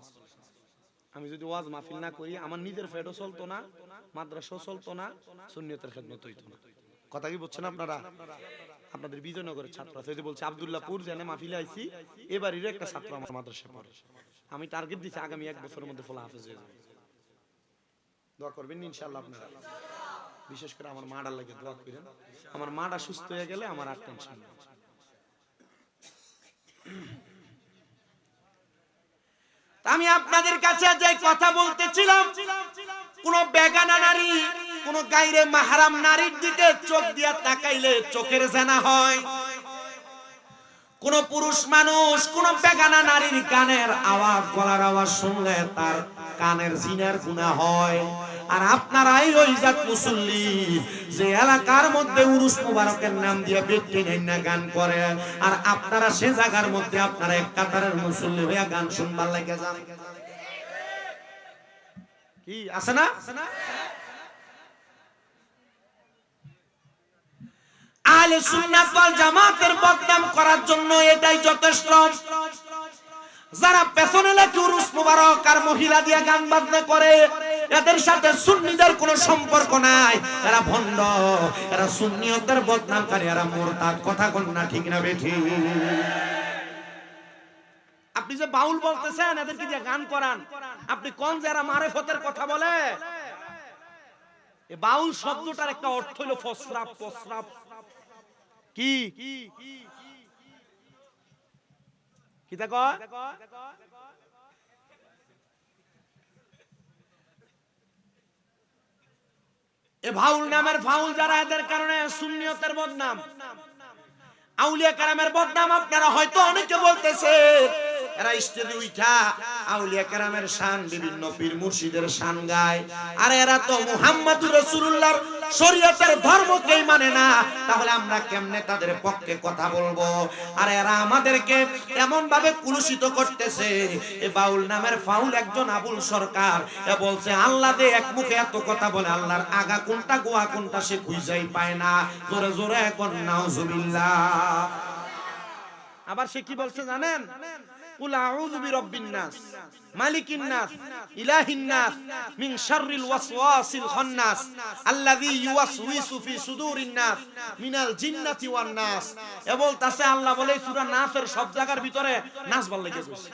আমি যদি ওয়াজ মাহফিল না করি আমার নিজের ফেডও চলতো না, মাদ্রাসাও চলতো না, সুন্নিয়তের খেদমত হইতো না। কথা কি বুঝছেন আপনারা? আপনাদের বিজয়নগরের ছাত্র আছে, যে বলছে আব্দুল্লাহপুর জেনে মাহফিলে আইছি, এবারের একটা ছাত্র আমার মাদ্রাসায় পড়ে। আমি টার্গেট দিছি আগামী 1 বছরের মধ্যে ফুল হাফেজ হয়ে যাবে। দোয়া করবেন ইনশাআল্লাহ আপনারা, বিশেষ করে আমার মাটার লাগে দোয়া করেন। আমার মাটা সুস্থ হয়ে গেলে আমার আর টেনশন নেই। আমি আপনাদের কাছে যে কথা বলতেছিলাম, কোন বেগানা নারী, কোন গায়রে মাহরাম নারীর দিকে চোখ দিয়া তাকাইলে চোখের জানা হয়। কোন পুরুষ মানুষ কোন বেগানা নারীর কানের আওয়াজ, গলার আওয়াজ শুনলে তার কানের জিনার গুনাহ হয়। আর আপনারাই ওই জাত মুসল্লি যে এলাকার মধ্যে উরুস মুবারকের নাম দিয়ে ব্যক্তি না গান করে, আর আপনারা সে জায়গার মধ্যে আপনারা এক কাতারের মুসল্লি হইয়া গান শুনবার লাগে যান। কি আছে না? আহলে সুন্নাত ওয়াল জামাতের বদনাম করার জন্য এটাই যথেষ্ট। যারা পেছনে লাগে উরুস মুবারক আর মহিলা দিয়ে গান বাজনা করে, এদের সাথে সুন্নিদের কোনো সম্পর্ক নাই, এরা ভণ্ড, এরা সুন্নিয়তের বদনামকারী, এরা মুরতাদ। কথা কোন না ঠিক না বেঠি? আপনি যে বাউল বলতেছেন এদেরকে দিয়ে গান করান, আপনি কোন যারা মারেফতের কথা বলে? এই বাউল শব্দটার একটা অর্থ হলো ফসরাব। ফসরাব কি? কি দেখো এ বাউল নামের ফাউল যারা, এদের কারণে সুন্নিয়তের বদনাম, আউলিয়া কেরামের বদনাম। আপনারা হয়তো অনেকে বলতেছে এরা স্টেজে উঠা আউলিয়া কেরামের শান, বিভিন্ন পীর মুর্শিদের শান গায়, আর এরা তো মুহাম্মদুর রাসূলুল্লাহর শরীয়তের ধর্মকেই মানে না, তাহলে আমরা কেমনে তাদের পক্ষে কথা বলবো? আর এরা আমাদেরকে এমন ভাবে কুলুষিত করতেছে। এই বাউল নামের ফাউল একজন আবুল সরকার, এ বলছে আল্লাহ দে এক মুখে এত কথা বলে, আল্লাহর আগা কোনটা গোয়া কোনটা সে খুঁজেই পায় না। জোরে জোরে এখন নাউজুবিল্লাহ। আবার সে কি বলছে জানেন? কুল আউযু বিরাব্বিন নাস মালিকিন নাস ইলাহিন নাস মিন শাররিল ওয়াসওয়াসিল খান্নাস আল্লাযী ইউওয়াসউইসু ফি সুদুরিন নাস মিনাল জিন্নাতি ওয়ান নাস। এ বলতাছে আল্লাহ বলে সূরা নাসের সব জায়গার ভিতরে নাস বল লেগে গেছে।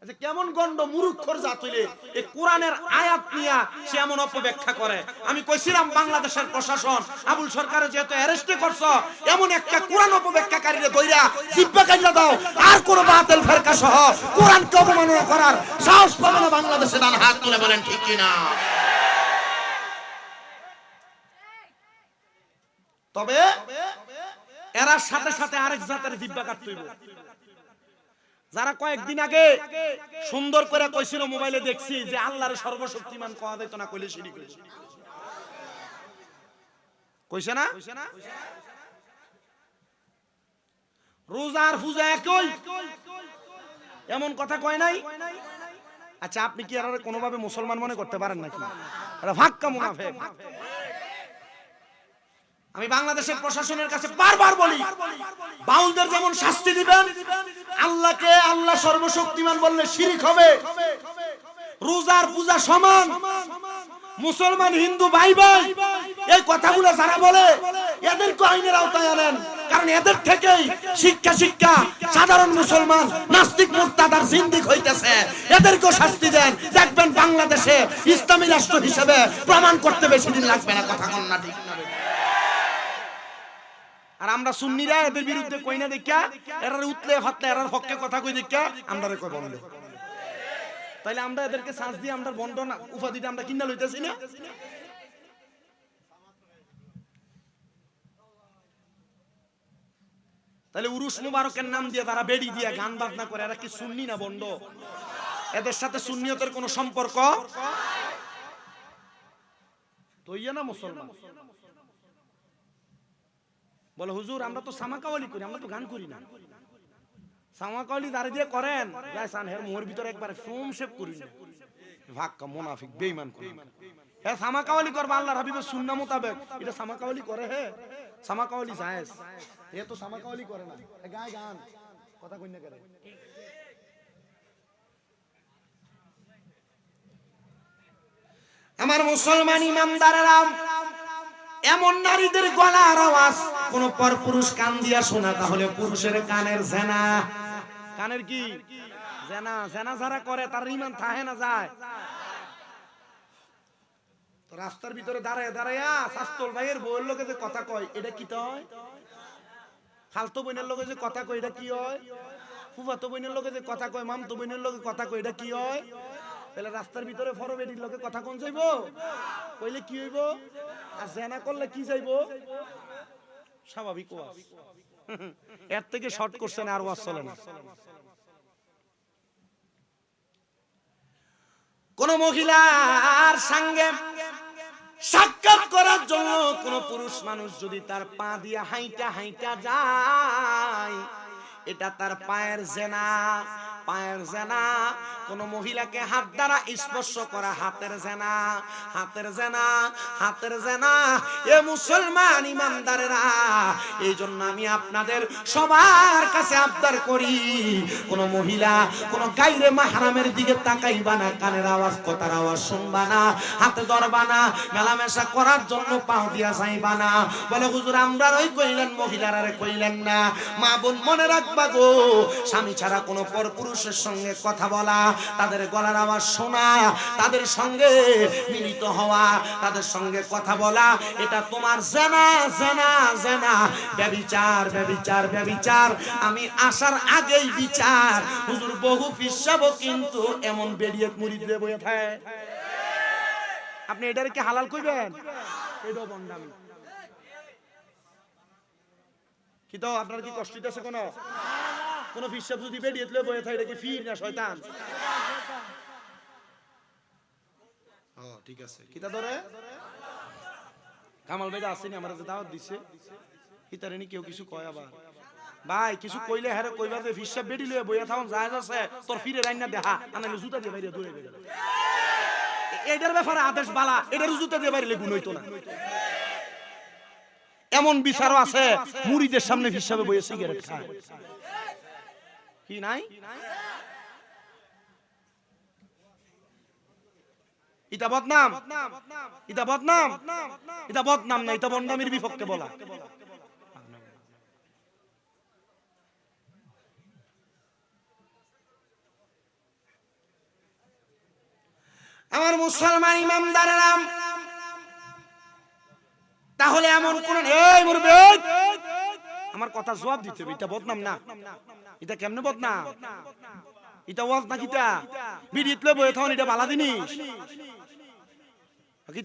আচ্ছা কেমন গন্ড মূর্খর জাত হইলে এই কোরআনের আয়াত নিয়া সে এমন অপব্যাখ্যা করে। আমি কইছিলাম বাংলাদেশের প্রশাসন আবুল সরকারে যেহেতু অ্যারেস্ট করছো, এমন একটা কোরআন অপব্যাখ্যাকারীরে ধইরা জিব্বা কাইলা দাও, আর কোন বাতিল ফেরকা সহ কোরআনকে অবমাননা করার সাহস পাবে না বাংলাদেশে। ডান হাত তুলে বলেন ঠিক কি না? তবে এরা সাথে সাথে আরেক জাতের জিব্বা কাটতে হইব। যারা কয়েকদিন আগে সুন্দর করে কইছিল, মোবাইলে দেখছি যে আল্লাহর সর্বশক্তিমান কোয়া যাইতো না, কইলে শিরিক হইছে। কইছে না? রোজার পূজা একই, এমন কথা কয় নাই? আচ্ছা আপনি কি আর কোনোভাবে মুসলমান মনে করতে পারেন নাকি? এটা ভাক্কা মুনাফিক। আমি বাংলাদেশের প্রশাসনের কাছে বারবার বলি, বাউলদের যেমন শাস্তি দিবেন, আল্লাহকে আল্লাহ সর্বশক্তিমান বললে শিরক হবে। রোজার পূজা সমান, মুসলমান হিন্দু ভাই ভাই, এই কথাগুলো যারা বলে এদেরকে আইনের আওতায় আনেন। কারণ এদের থেকেই শিক্ষা সাধারণ মুসলমান নাস্তিক মুরতাদ আর জিন্দিক হইতেছে। এদেরকেও শাস্তি দেন, দেখবেন বাংলাদেশে ইসলামী রাষ্ট্র হিসেবে প্রমাণ করতে বেশি দিন লাগবে না। কথা কন না ঠিক না? আর আমরা সুন্নিরা এদের বিরুদ্ধে কই না দেখা, এরার উতলে ফাতলে এরার হককে কথা কই দেখা আমরা রে কই বন্ধ। তাইলে আমরা এদেরকে সাজ দিয়ে আমরা বন্ধ না উপাধিটা আমরা কিনা লইতেছি না? তাহলে উরুস মুবারকের নাম দিয়ে তারা বেড়ি দিয়ে গান বাজনা করে, এরা কি সুন্নি না বন্ধ? এদের সাথে সুন্নিয়তের কোনো সম্পর্ক তৈয়া না মুসলমান বলে হুজুর আমরা তো সামাকাওয়ালি করি, আমরা তো গান করি না। সামাকাওয়ালি দাঁড়িয়ে দিয়ে করেন, যাইসান হের মোর ভিতরে একবার ফোম শেপ করি না। ভাক্কা মুনাফিক বেঈমান করে। হ্যাঁ সামাকাওয়ালি করবা আল্লাহর হাবিবের সুন্নাহ মোতাবেক, এটা সামাকাওয়ালি করে। হে সামাকাওয়ালি জায়েজ, এ তো সামাকাওয়ালি করে না, গায় গান কথা কই না করে। আমার মুসলমান ইমানদারেরা, এমন নারীদের গলার আওয়াজ কোন পরপুরুষ কান দিয়া শোনা, তাহলে পুরুষের কানের জেনা। কানের কি জেনা? জেনা যারা করে তার ঈমান থাকে না যায়। তো রাস্তার ভিতরে দাঁড়ায় দাঁড়ায়া শাস্তল ভাইয়ের বউয়ের লোকে যে কথা কয়, এটা কি হয়? খালতো বোনের লোকে যে কথা কয়, এটা কি হয়? ফুফাতো বোনের লোকে যে কথা কয়, মামতো বোনের লোকে কথা কয়, এটা কি হয়? তাহলে রাস্তার ভিতরে ফরবেডির লোকে কথা কোন যাইব? কইলে কি হইব? আর জেনা করলে কি যাইব? স্বাভাবিক ওয়াজ। এর থেকে শর্ট করছেন আর ওয়াজ চলে না। কোন মহিলার সঙ্গে সাক্ষাৎ করার জন্য কোন পুরুষ মানুষ যদি তার পা দিয়ে হাইটা হাইটা যায়, এটা তার পায়ের জেনা। পায়ের জেনা। কোন মহিলাকে হাত দ্বারা স্পর্শ করা হাতের জেনা। হাতের জেনা, হাতের জেনা। এ মুসলমান ইমানদারেরা, এই জন্য আমি আপনাদের সবার কাছে আবদার করি, কোন মহিলা কোন গায়রে মাহরামের দিকে তাকাইবা না, কানের আওয়াজ কথার আওয়াজ শুনবা না, হাতে ধরবা না, মেলামেশা করার জন্য পাও দিয়া যাইবা না। বলে হুজুর আমরা ওই কইলেন, মহিলারা কইলেন না। মা বোন মনে রাখবা গো, স্বামী ছাড়া কোন পরপুরুষের সঙ্গে কথা বলা, তাদের গলার আওয়াজ শোনা, তাদের সঙ্গে মিলিত হওয়া, তাদের সঙ্গে কথা বলা, এটা তোমার জেনা জেনা জেনা, ব্যভিচার ব্যভিচার ব্যভিচার। আমি আসার আগেই বিচার। হুজুর বহু ফিসাবো কিন্তু এমন বেরিয়ে মুড়িদ দিয়ে বইয়া থাকে। আপনি এটার কি হালাল কইবেন? এটাও বন্ডামি। কি তো আপনার কি কষ্ট দিতেছে? কোন ফিসাব যদি বেরিয়ে তুলে বইয়া থাকে, এটা কি ফির না শয়তান? ঠিক আছে, কিতা ধরে কামাল ভাই আসেনি, আমার যে দাওয়াত দিছে, হিতারেনি কেউ কিছু কয় আবার ভাই কিছু কইলে হ্যাঁ কইবা যে ফিসাব বেডি লয়ে বইয়া থাকুন যায় আছে, তোর ফিরে রাইনা দেখা আনালে জুতা দিয়ে বাইরে দৌড়ে বের। এটার ব্যাপারে আদেশ বালা, এটার জুতা দিয়ে বাইরে গুণ হইতো না। এমন বিচারও আছে মুড়িদের সামনে ফিসাবে বইয়া সিগারেট খায়। কি নাই? এটা বদনাম, এটা বদনাম, এটা বদনাম না, এটা বন্ডামির বিপক্ষে বলা। আমার মুসলমান ইমামদারেরা, তাহলে এমন কোন এই মুরব্বি আমার কথা জবাব দিতে হবে, এটা বদনাম না। এটা কেমনে বদনাম? এটা ওয়াজ না, কিটা বিড়িতলে বইয়ে থাকুন, এটা বালা জিনিস।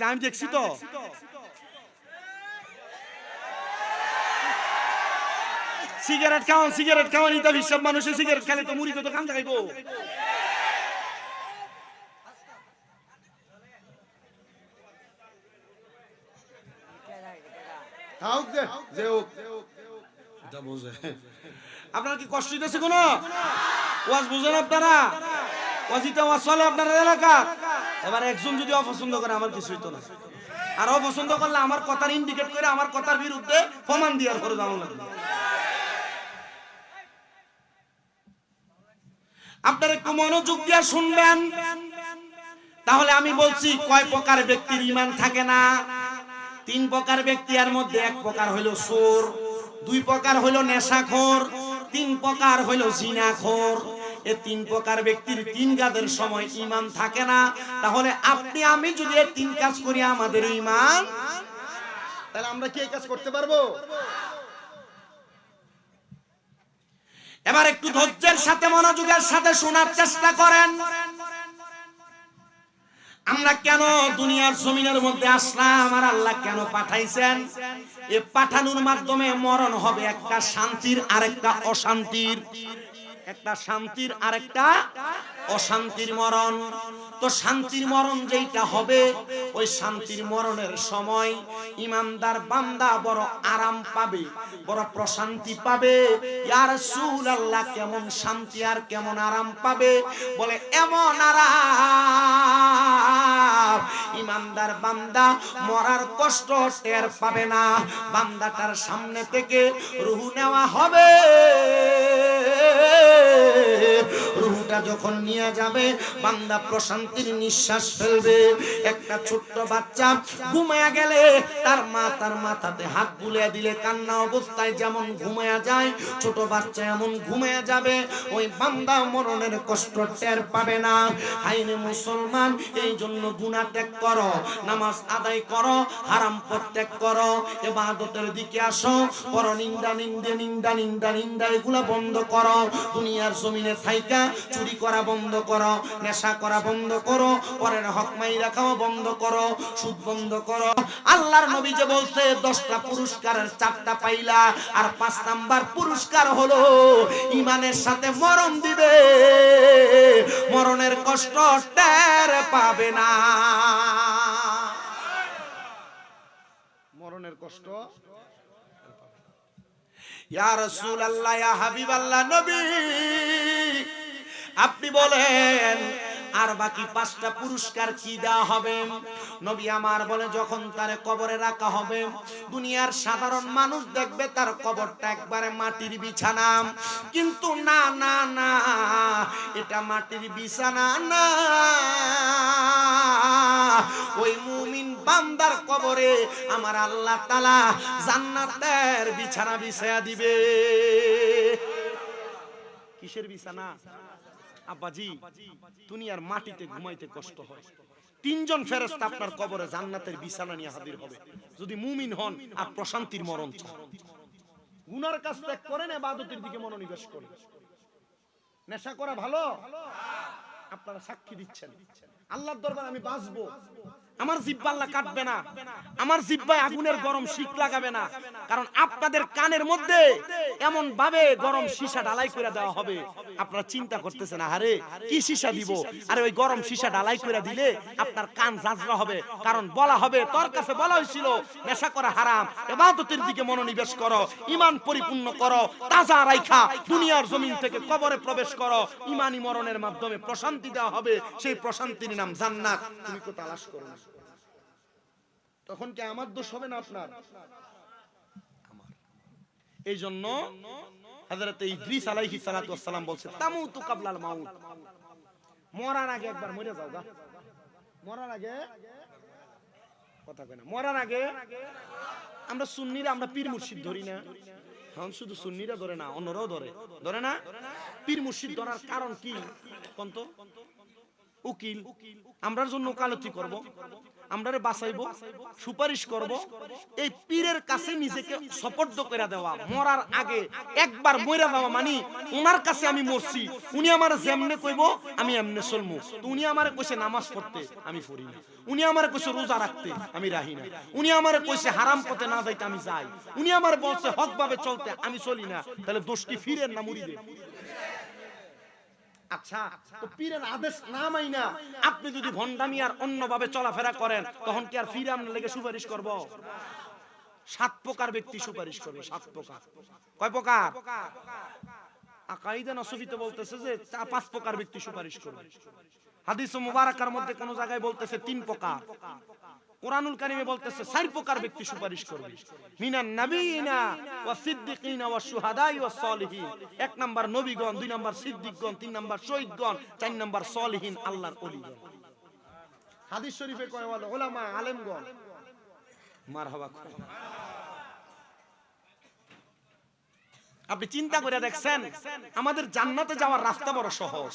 আমি দেখছি তো সিগারেট খাওয়ান, সিগারেট খাওয়ান, এটা সব মানুষের সিগারেট খেলে তো মুড়ি তো কান খাইব। আপনারা কি কষ্ট দিতেছে? কোন ওয়াজ বুঝেন আপনারা? ওয়াজিতে ওয়াজ চলে আপনার এলাকা। এবার একজন যদি অপছন্দ করে আমার কিছু হইতো না, আর অপছন্দ করলে আমার কথার ইন্ডিকেট করে আমার কথার বিরুদ্ধে প্রমাণ দেওয়ার পরে যাওয়া লাগবে। আপনারা একটু মনোযোগ দিয়ে শুনবেন। তাহলে আমি বলছি কয় প্রকার ব্যক্তির ঈমান থাকে না? 3 প্রকার ব্যক্তি, এর মধ্যে 1 প্রকার হইল চোর, 2 প্রকার হইল নেশাখোর, 3 প্রকার হইল জিনাখোর। এই 3 প্রকার ব্যক্তির 3 কাজের সময় ঈমান থাকে না। তাহলে আপনি আমি যদি এই 3 কাজ করি আমাদের ঈমান, তাহলে আমরা কি এই কাজ করতে পারবো? এবার একটু ধৈর্যের সাথে মনোযোগের সাথে শোনার চেষ্টা করেন। আমরা কেন দুনিয়ার জমিনের মধ্যে আসলাম, আর আল্লাহ কেন পাঠাইছেন? এই পাঠানোর মাধ্যমে মরণ হবে একটা শান্তির আরেকটা অশান্তির, একটা শান্তির আরেকটা অশান্তির মরণ। তো শান্তির মরণ যেটা হবে, ওই শান্তির মরণের সময় ইমানদার বান্দা বড় আরাম পাবে, বড় প্রশান্তি পাবে। ইয়া রাসূলুল্লাহ, কেমন শান্তি আর কেমন আরাম পাবে? বলে এমন আরাম, ইমানদার বান্দা মরার কষ্ট টের পাবে না। বান্দাটার সামনে থেকে রূহ নেওয়া হবে, রূহটা যখন নিয়ে যাবে বান্দা প্রশান্তির নিঃশ্বাস ফেলবে। একটা ছোট্ট বাচ্চা ঘুমায়া গেলে তার মা তার মাথাতে হাত বুলিয়ে দিলে কান্না অবস্থায় যেমন ঘুমায়া যায়, ছোট বাচ্চা এমন ঘুমায়া যাবে। ওই বান্দা মরণের কষ্ট টের পাবে না। হাইরে মুসলমান, এই জন্য গুনাহ ত্যাগ করো, নামাজ আদায় করো, হারাম পথ ত্যাগ করো, ইবাদতের দিকে আসো, পরনিন্দা নিন্দে নিন্দা নিন্দা নিন্দা এগুলা বন্ধ করো। দুনিয়ার জমিনে থাইকা চুরি করা বন্ধ করো, নেশা করা বন্ধ করো, পরের হক মাইরা খাওয়া বন্ধ করো, সুদ বন্ধ করো। আল্লাহর নবী যে বলছে 10টা পুরস্কারের 4টা পাইলা, আর 5 নাম্বার পুরস্কার হলো ঈমানের সাথে মরণ দিবে, মরণের কষ্ট টের পাবে না। মরণের কষ্ট। ইয়া রাসূলুল্লাহ, ইয়া হাবিবাল্লাহ, নবী আপনি বলেন আর বাকি 5টা পুরস্কার কি দেওয়া হবে? নবী আমার বলে, যখন তার কবরে রাখা হবে, দুনিয়ার সাধারণ মানুষ দেখবে তার কবরটা একবারে মাটির বিছানা, কিন্তু না না না, এটা মাটির বিছানা না। ওই মুমিন বান্দার কবরে আমার আল্লাহ তাআলা জান্নাতের বিছানা বিছায়া দিবে। কিসের বিছানা? আব্বাজি, দুনিয়ার মাটিতে ঘুমাইতে কষ্ট হয়, 3 জন ফেরেশতা আপনার কবরে জান্নাতের বিছানা নিয়ে হাজির হবে, যদি মুমিন হন আর প্রশান্তির মরণ চান। গুনার কাজ ত্যাগ করেন, ইবাদতের দিকে মনোনিবেশ করেন। নেশা করা ভালো? আপনারা সাক্ষী দিচ্ছেন আল্লাহর দরবারে আমি বাঁচবো, আমার জিহ্বা আল্লাহ কাটবে না, আমার জিহ্বায় আগুনের গরম শিক লাগাবে না। কারণ আপনাদের কানের মধ্যে এমন ভাবে গরম সীসা ঢালাই করে দেওয়া হবে, আপনারা চিন্তা করতেছেন আরে কি সীসা দিব, আরে ওই গরম সীসা ঢালাই করে দিলে আপনার কান ঝাঁঝরা হবে। কারণ বলা হবে তোর কাছে বলা হয়েছিল নেশা করা হারাম, ইবাদতের দিকে মনোনিবেশ করো, ঈমান পরিপূর্ণ করো, তাজা রাইখা দুনিয়ার জমিন থেকে কবরে প্রবেশ করো। ঈমানি মরণের মাধ্যমে প্রশান্তি দেওয়া হবে, সেই প্রশান্তির নাম জান্নাত। তুমি তো তালাশ করো না, তখন কি আমার দোষ হবে না আপনার? আমার। এই জন্য হযরত ইদ্রিস আলাইহিস সালাতু ওয়াস সালাম বলছে তামুতু কাবলাল মাউত, মরার আগে একবার মরে যাও গা। মরার আগে কথা কয় না, মরার আগে। আমরা সুন্নিরা আমরা পীর মুর্শিদ ধরি না, হ্যাঁ শুধু সুন্নিরা ধরে না, অন্যরাও ধরে, ধরে না? পীর মুর্শিদ ধরার কারণ কি কোন তো? উকিল, আমরার জন্য ওকালতি করব, আমরারে বাঁচাইবো, সুপারিশ করব। এই পীরের কাছে নিজেকে সুপর্দ করে দেওয়া, মরার আগে একবার মরে যাওয়া মানে ওনার কাছে আমি মরছি, উনি আমার যেমনে কইব আমি এমনে চলমু। তো উনি আমারে কইছে নামাজ পড়তে, আমি পড়ি না। উনি আমারে কইছে রোজা রাখতে, আমি রাখি না। উনি আমারে কইছে হারাম পথে না যাইতে, আমি যাই। উনি আমারে বলছে হক ভাবে চলতে, আমি চলি না। তাহলে দোষ কি পীরের না মুরিদের? আচ্ছা, তো পীরের আদেশ না মাইনা আপনি যদি ভন্ডামি আর অন্যভাবে চলাফেরা করেন, তখন কি আর পীর আপনার লেগে সুপারিশ করব? 7 প্রকার ব্যক্তি সুপারিশ করবে। 7 প্রকার। কয় প্রকার? আকাইদা নসফিতে বলতেছে যে 5 প্রকার ব্যক্তি সুপারিশ করবে। হাদিস মুবারাকার মধ্যে কোন জায়গায় বলতেছে 3 প্রকার, কোরআনুল কারীমে বলতেছে 4 প্রকার ব্যক্তি সুপারিশ করবে। মিনান নাবিয়িনা ওয়াস সিদ্দিকিনা ওয়াস শুহাদাই ওয়াস সলিহিন। 1 নাম্বার নবীগণ, 2 নাম্বার সিদ্দিকগণ, 3 নাম্বার শহীদগণ, 4 নাম্বার সলিহিন আল্লাহর ওলিগণ। হাদিস শরীফে কয় বলে উলামা আলেমগণ। মারহাবা। আপনি চিন্তা করে দেখছেন আমাদের জান্নাতে যাওয়ার রাস্তা বড় সহজ।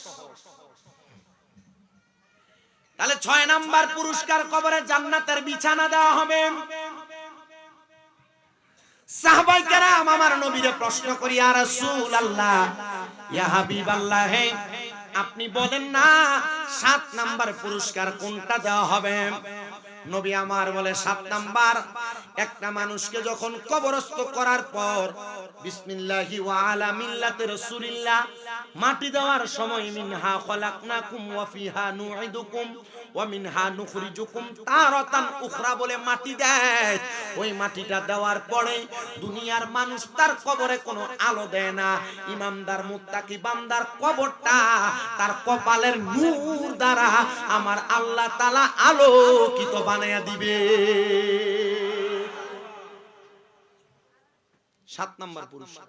তাহলে 6 নাম্বার পুরস্কার কবরে জান্নাতের বিছানা দেওয়া হবে। সাহাবায়ে কেরাম আমার নবীরে প্রশ্ন করি, ইয়া রাসূলুল্লাহ, ইয়া হাবিবাল্লাহ, হে আপনি বলেন না 7 নাম্বার পুরস্কার কোনটা দেওয়া হবে? নবী আমার বলে 7 নাম্বার, একটা মানুষকে যখন কবরস্থ করার পর বিসমিল্লাহি ওয়া আলা মিল্লাতি রাসূলিল্লাহ মাটি দেওয়ার সময় মিনহা খলাকনাকুম ওয়া ফিহা নুইদুকুম ওয়া মিনহা নুখরিজুকুম তারাতান উখরা বলে মাটি দেয়। ওই মাটিটা দেওয়ার পরে দুনিয়ার মানুষ তার কবরে কোনো আলো দেয় না। ইমানদার মুত্তাকি বান্দার কবরটা তার কপালের নূর দ্বারা আমার আল্লাহ তাআলা আলোকিত বানায়া দিবে। 7 নাম্বার পুরস্কার।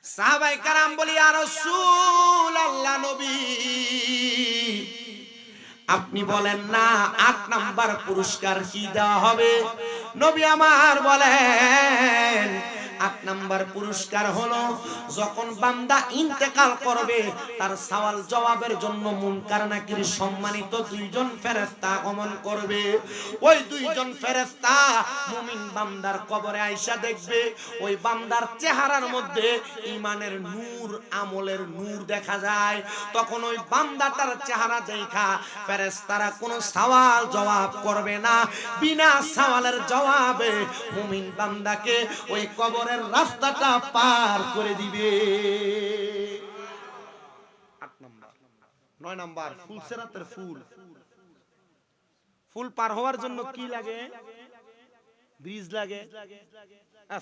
সাহাবায়ে কেরাম বলি, ইয়া রাসূলুল্লাহ, নবী আপনি বলেন না 8 নাম্বার পুরস্কার কি দেওয়া হবে? নবী আমার বলেন 8 নাম্বার পুরস্কার হলো যখন বান্দা ইন্তেকাল করবে তার সওয়াল জবাবের জন্য মুনকার নাকির সম্মানিত 2 জন ফেরেশতা আগমন করবে। ওই 2 জন ফেরেশতা মুমিন বান্দার কবরে আয়েশা দেখবে। ওই বান্দার চেহারার মধ্যে ঈমানের নূর, আমলের নূর দেখা যায়। তখন ওই বান্দাটার চেহারা দেখা ফেরেশতারা কোনো সওয়াল জবাব করবে না। বিনা সওয়ালের জবাবে মুমিন বান্দাকে ওই কবরে রাস্তাটা পার করে দিবে। 8 নাম্বার। 9 নাম্বার ফুলসেরাতের ফুল। ফুল পার হওয়ার জন্য কি লাগে? ব্রিজ লাগে।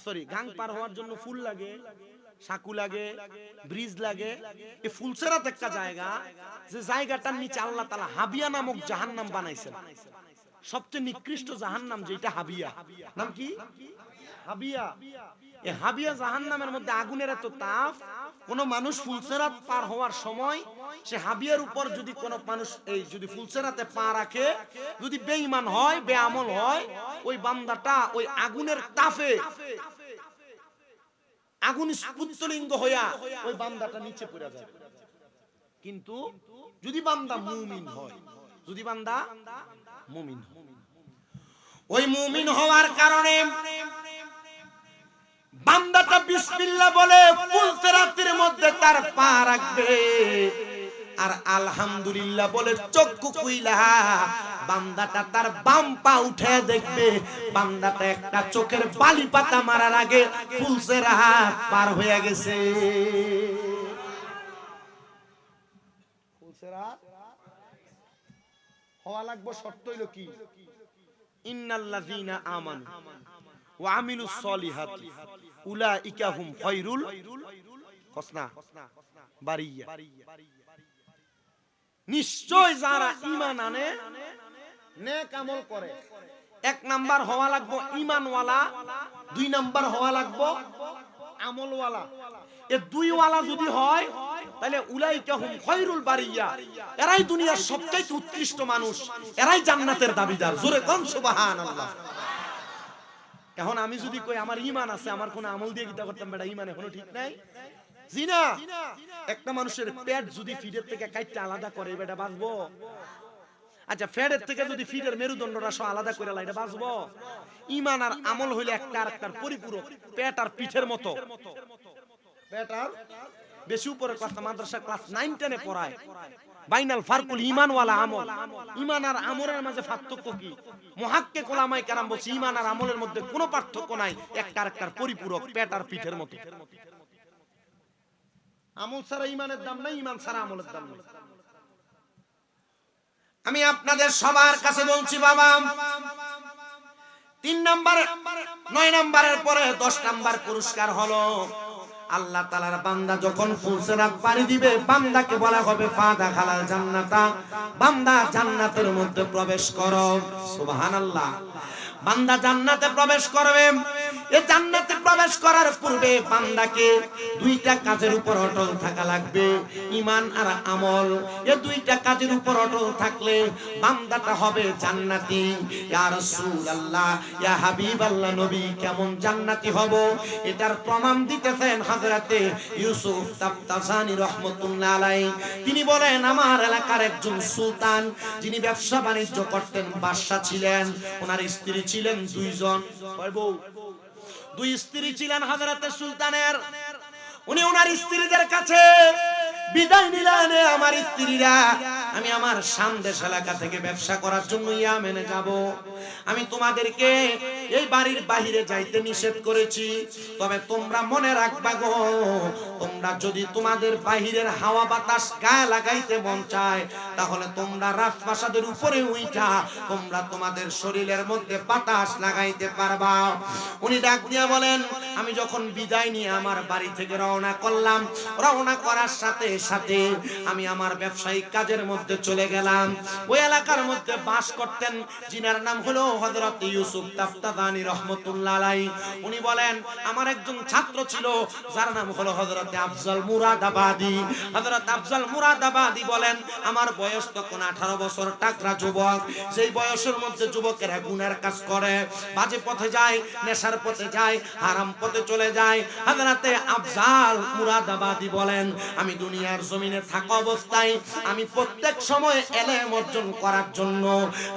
সরি, গাং পার হওয়ার জন্য ফুল লাগে, সাকু লাগে, ব্রিজ লাগে। এই ফুলসেরাত একটা জায়গা, যে জায়গাটার নিচে আল্লাহ তাআলা হাবিয়া নামক জাহান্নাম বানাইছেন। সবচেয়ে নিকৃষ্ট জাহান্নাম যেটা হাবিয়া। নাম কি? হাবিয়া। এই হাবিয়া জাহান্নামের মধ্যে আগুনের এত তাপ, কোন মানুষ ফুলসেরাত পার হওয়ার সময় সে হাবিয়ার উপর যদি কোন মানুষ এই যদি ফুলসেরাতে পা রাখে, যদি বেঈমান হয়, বেআমল হয়, ওই বান্দাটা ওই আগুনের তাপে আগুন স্ফুলিঙ্গ হইয়া ওই বান্দাটা নিচে পড়ে যাবে। কিন্তু যদি বান্দা মুমিন হয়, যদি বান্দা মুমিন হয়, ওই মুমিন হওয়ার কারণে বান্দাটা বিসমিল্লাহ বলে ফুলসেরাতের মধ্যে তার পা রাখবে, আর আলহামদুলিল্লাহ বলে চক্ষু খুইলা বান্দাটা তার বাম পা উঠে দেখবে। বান্দাটা একটা চোখের বালি পাতা মারার আগে ফুলসেরাত পার হয়ে গেছে। ফুলসেরাত হওয়া লাগবে, শর্ত হইল কি? ইন্নাল্লাযীনা আমানু ওয়া আমিলুস সলিহাতি উলাইকা হুম খায়রুল বারিয়া। নিশ্চয় যারা ঈমান আনে, নেক আমল করে, 1 নাম্বার হওয়া লাগবে ঈমানওয়ালা, 2 নাম্বার হওয়া লাগবে আমলওয়ালা। এই 2 ওয়ালা যদি হয় তাহলে উলাইকা হুম খায়রুল বারিয়া, এরাই দুনিয়ার সবচেয়ে উৎকৃষ্ট মানুষ, এরাই জান্নাতের দাবিদার। জোরে কোন সুবহানাল্লাহ। এখন আমি যদি কই আমার ঈমান আছে, আমার কোন আমল দিয়ে কিতা করতাম, বেটা ঈমান এখনো ঠিক নাই। জি না, একটা মানুষের পেট যদি ফিডের থেকে কাটতে আলাদা করে, বেটা বাঁচবো? আচ্ছা, ফেডের থেকে যদি ফিডের মেরুদণ্ডটা সব আলাদা করে লাইটা বাঁচবো? ঈমান আর আমল হইলে একটা আরেকটার পরিপূরক। পেট আর পিঠের মতো। পেট আর বেশি উপরের ক্লাস, মাদ্রাসা ক্লাস 9 10 এ পড়ায় বাইনাল ফারকুল ঈমান ওয়ালা আমল। ঈমান আর আমলের মাঝে পার্থক্য কি? মুহাক্কিক উলামায়ে কেরাম বলছে ঈমান আর আমলের মধ্যে কোনো পার্থক্য নাই, একটা আরেকটার পরিপূরক, পেট আর পিঠের মতো। আমল ছাড়া ঈমানের দাম নাই, ঈমান ছাড়া আমলের দাম নাই। আমি আপনাদের সবার কাছে বলছি বাবা, 3 নাম্বার 9 নাম্বারের পরে 10 নাম্বার পুরস্কার হলো আল্লাহ তাআলার বান্দা যখন ফুলসিরাত পাড়ি দিবে বান্দাকে বলা হবে ফাদা খালাল জান্নাতা, বান্দা জান্নাতের মধ্যে প্রবেশ করো। সুবহানাল্লাহ। বান্দা জান্নাতে প্রবেশ করবে। এই জান্নাতে প্রবেশ করার পূর্বে বান্দাকে দুইটা কাজের উপর অটল থাকা লাগবে, ঈমান আর আমল। এই দুইটা কাজের উপর অটল থাকলে বান্দাটা হবে জান্নাতি। ইয়া রাসূলুল্লাহ, ইয়া হাবিবাল্লাহ, নবী কেমন জান্নাতি হব এটার প্রমাণ দিতেছেন হযরতে ইউসুফ তাফতাজানি রাহমাতুল্লাহ আলাইহি। তিনি বলেন, আমার এলাকার একজন সুলতান যিনি ব্যবসা বাণিজ্য করতেন, বাদশা ছিলেন, ওনার স্ত্রী ছিলেন দুইজন। কয় বউ? দুই স্ত্রী ছিলেন হযরতে সুলতানের। উনি ওনার স্ত্রীদের কাছে বিদায় নিলেন, আমার স্ত্রীরা, আমি আমার সামদেশ এলাকা থেকে ব্যবসা করার জন্য ইয়ামেনে যাব। আমি তোমাদেরকে এই বাড়ির বাহিরে যাইতে নিষেধ করেছি, তবে তোমরা মনে রাখবা গো, তোমরা যদি তোমাদের বাহিরের হাওয়া বাতাস গায়ে লাগাইতে মন চায় তাহলে তোমরা রাজপ্রাসাদের উপরে উঠা তোমরা তোমাদের শরীরের মধ্যে বাতাস লাগাইতে পারবা। উনি ডাক দিয়া বলেন, আমি যখন বিদায় নিয়ে আমার বাড়ি থেকে রওনা করলাম, রওনা করার সাথে সাথে আমি আমার ব্যবসায়িক কাজের মধ্যে চলে গেলাম। ওই এলাকার মধ্যে বাস করতেন যিনার নাম হলো হযরত ইউসুফ তাফতাজানি রাহমাতুল্লাহ আলাইহি। উনি বলেন, আমার একজন ছাত্র ছিল যার নাম হলো হযরত আফজাল মুরাদাবাদী। হযরত আফজাল মুরাদাবাদী বলেন, আমার বয়স তখন 18 বছর, টাকরা যুবক। যেই বয়সের মধ্যে যুবকেরা গুনার কাজ করে, বাজে পথে যায়, নেশার পথে যায়, হারাম পথে চলে যায়। হযরত আফজাল মুরাদাবাদী বলেন, আমি দুনিয়ার জমিনে থাকা অবস্থায় আমি প্রত্যেক সময় ইলম অর্জন করার জন্য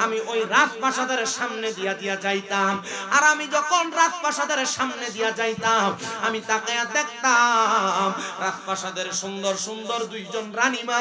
আমি ওই রাজপ্রাসাদের সামনে দিয়া যাইতাম। আর আমি যখন রাজপ্রাসাদের সামনে দিয়া যাইতাম আমি তাকায়া দেখতাম রাজপ্রাসাদের সুন্দর সুন্দর দুইজন রানীমা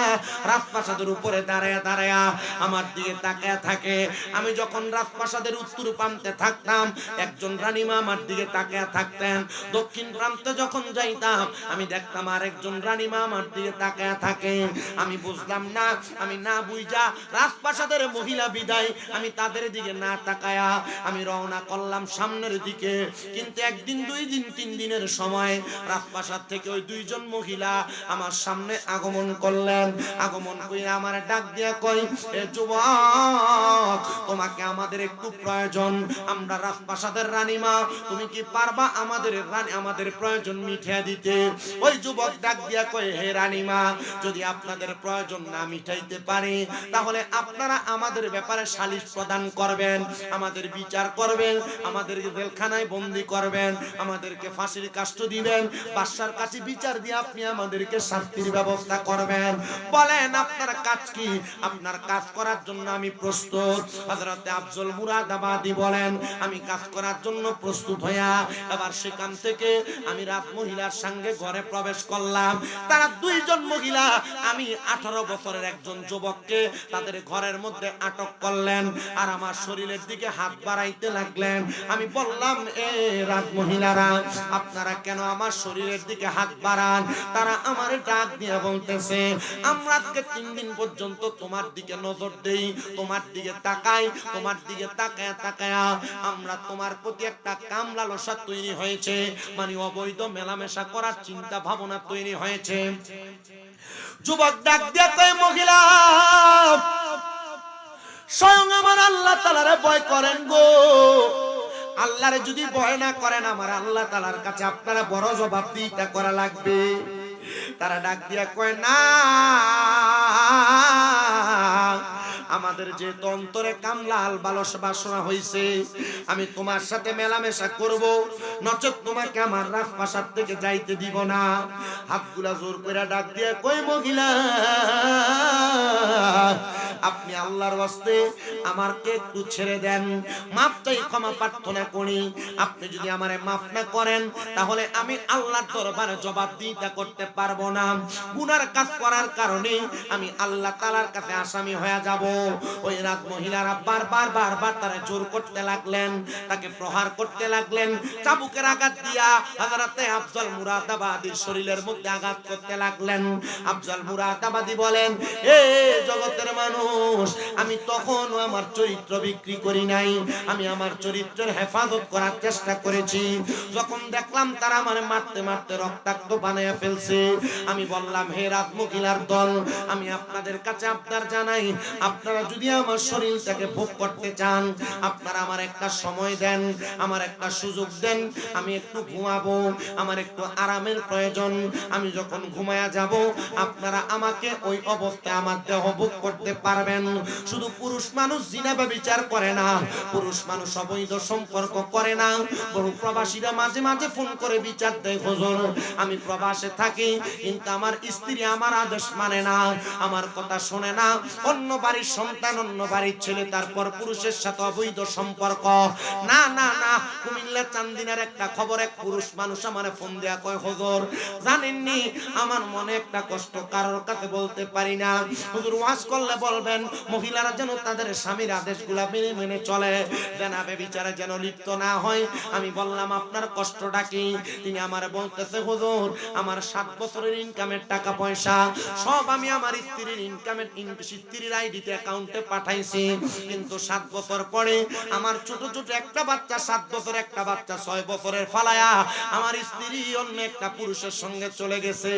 রাজপ্রাসাদের উপরে দাঁড়ায়া দাঁড়ায়া আমার দিকে তাকায়া থাকে। আমি যখন রাজপ্রাসাদের উত্তর প্রান্তে থাকতাম একজন রানীমা আমার দিকে তাকায়া থাকতেন। দক্ষিণ প্রান্তে যখন যাইতাম আমি দেখতাম আরেকজন রানীমা আমার দিকে তাকায়া থাকে। আমি বুঝলাম না, আমি না বুঝা রাজপ্রাসাদের মহিলা বিদায় আমি তাদের দিকে না তাকায়া আমি রওনা করলাম সামনের দিকে। কিন্তু একদিন, দুই দিন, 3 দিনের সময় রাজপ্রাসাদ থেকে ওই দুইজন মহিলা আমার সামনে আগমন করলেন। আগমন করে আমার ডাক দিয়া কই, এ যুবক, তোমাকে আমাদের একটু প্রয়োজন। আমরা রাজপ্রাসাদের রানীমা, তুমি কি পারবা আমাদের প্রয়োজন মিটিয়ে দিতে? ওই যুবক ডাক দিয়া কই, হে রানীমা, যদি আপনাদের প্রয়োজন না মিটাইতে পারি তাহলে আপনারা আমাদের ব্যাপারে সালিশ প্রদান করবেন, আমাদের বিচার করবেন, আমাদেরকে জেলখানায় বন্দী করবেন, আমাদেরকে ফাঁসির কাষ্ঠ দিবেন, বাদশার কাছে বিচার দিয়ে আপনি আমাদেরকে শাস্তির ব্যবস্থা করবেন। বলেন আপনার কাজ কি? আপনার কাজ করার জন্য আমি প্রস্তুত। হযরত আফজল মুরাদাবাদী বলেন, আমি কাজ করার জন্য প্রস্তুত হইয়া এবার সেখান থেকে আমি রাত মহিলার সঙ্গে ঘরে প্রবেশ করলাম। তারা দুইজন মহিলা, আমি 18 বছরের একজন যুবককে তাদের ঘরের মধ্যে আটক করলেন আর আমার শরীরের দিকে হাত বাড়াইতে লাগলেন। আমি বললাম, এ রাত মহিলারা, আপনারা কেন আমার শরীরের দিকে হাত বাড়ান? তারা আমার ডাক দিয়ে বলতেছে, আমরা আজকে 3 দিন পর্যন্ত তোমার দিকে নজর দেই, তোমার দিকে তাকাই, তোমার দিকে তাকায়া তাকায়া আমরা তোমার প্রতি একটা কাম লালসা তৈরি হয়েছে, মানে অবৈধ মেলামেশা করার চিন্তা ভাবনা তৈরি হয়েছে। যুবক ডাক দিয়ে কয়, মহিলা, স্বয়ং আমার আল্লাহ তাআলারে ভয় করেন গো। আল্লাহরে যদি ভয় না করেন আমার আল্লাহ তাআলার কাছে আপনারা বড় জবাবদিহিতা করা লাগবে। তারা ডাক দিয়া কয়, না, আমাদের যে অন্তরে কামলাল ভালোবাসা হইছে, আমি তোমার সাথে মেলামেশা করব, নচেত তোমাকে আমার রাজপ্রাসাদ থেকে যাইতে দিব না। হাতগুলা জোর করে ডাক দিয়ে কই, মহিলা, আপনি আল্লাহর ওয়াস্তে আমাকে একটু ছেড়ে দেন, মাফ চাই, ক্ষমা প্রার্থনা করি। আপনি যদি আমারে মাফ না করেন তাহলে আমি আল্লাহর দরবারে জবাবদিহিতা করতে পারবো না। গুনার কাজ করার কারণে আমি আল্লাহ তাআলার কাছে আসামি হয়ে যাব। ওই রাত মহিলারা বারবার তারা জোর করতে লাগলেন, তাকে প্রহার করতে লাগলেন, চাবুকের আঘাত দিয়া হযরতে আফজল মুরাদাবাদীর শরীরের মধ্যে আঘাত করতে লাগলেন। আফজল মুরাদাবাদী বলেন, এ জগৎ জগতের মানুষ, আমি তখনও আমার চরিত্র বিক্রি করি নাই, আমি আমার চরিত্রের হেফাজত করার চেষ্টা করেছি। যখন দেখলাম তারা আমার মারতে মারতে রক্তাক্ত বানায়া ফেলছে, আমি বললাম, হে রাত মহিলার দল, আমি আপনাদের কাছে আপনার জানাই, আপনারা যদি আমার শরীরটাকে ভোগ করতে চান, আপনারা আমার একটা সময় দেন, আমার একটা সুযোগ দেন, আমি একটু ঘুমাবো, আমার একটু আরামের প্রয়োজন। আমি যখন ঘুমায়া যাব, আপনারা আমাকে ওই অবস্থায় আমার দেহ ভোগ করতে পারবেন। শুধু পুরুষ মানুষ জিনা ব্যভিচার করে না, পুরুষ মানুষ অবৈধ সম্পর্ক করে না। বহু প্রবাসীরা মাঝে মাঝে ফোন করে বিচার দেয়, হুজুর আমি প্রবাসে থাকি, কিন্তু আমার স্ত্রী আমার আদেশ মানে না, আমার কথা শোনে না, অন্য বাড়ির সন্তান, অন্য বাড়ির ছেলে, তারপর পুরুষের সাথে অবৈধ সম্পর্ক। না না না, কুমিল্লা চান্দিনার একটা খবর, এক পুরুষ মানুষ আমার ফোন দেয়া কয়, হুজুর জানেননি আমার মনে একটা কষ্ট, কারোর কাছে বলতে পারি না, হুজুর ওয়াজ করলে বলবেন মহিলারা যেন তাদের স্বামীর আদেশগুলা মেনে মেনে চলে, যেন ব্যভিচারে যেন লিপ্ত না হয়। আমি বললাম, আপনার কষ্টটা কি? তিনি আমার বলতেছে, হুজুর আমার 7 বছরের ইনকামের টাকা পয়সা সব আমি আমার স্ত্রীর ইনকামের স্ত্রীর আইডিতে অ্যাকাউন্টে পাঠাইছি, কিন্তু 7 বছর পরে আমার ছোট ছোট একটা বাচ্চা, 7 বছর একটা বাচ্চা 6 বছরের ফালায়া আমার স্ত্রী অন্য একটা পুরুষের সঙ্গে চলে গেছে।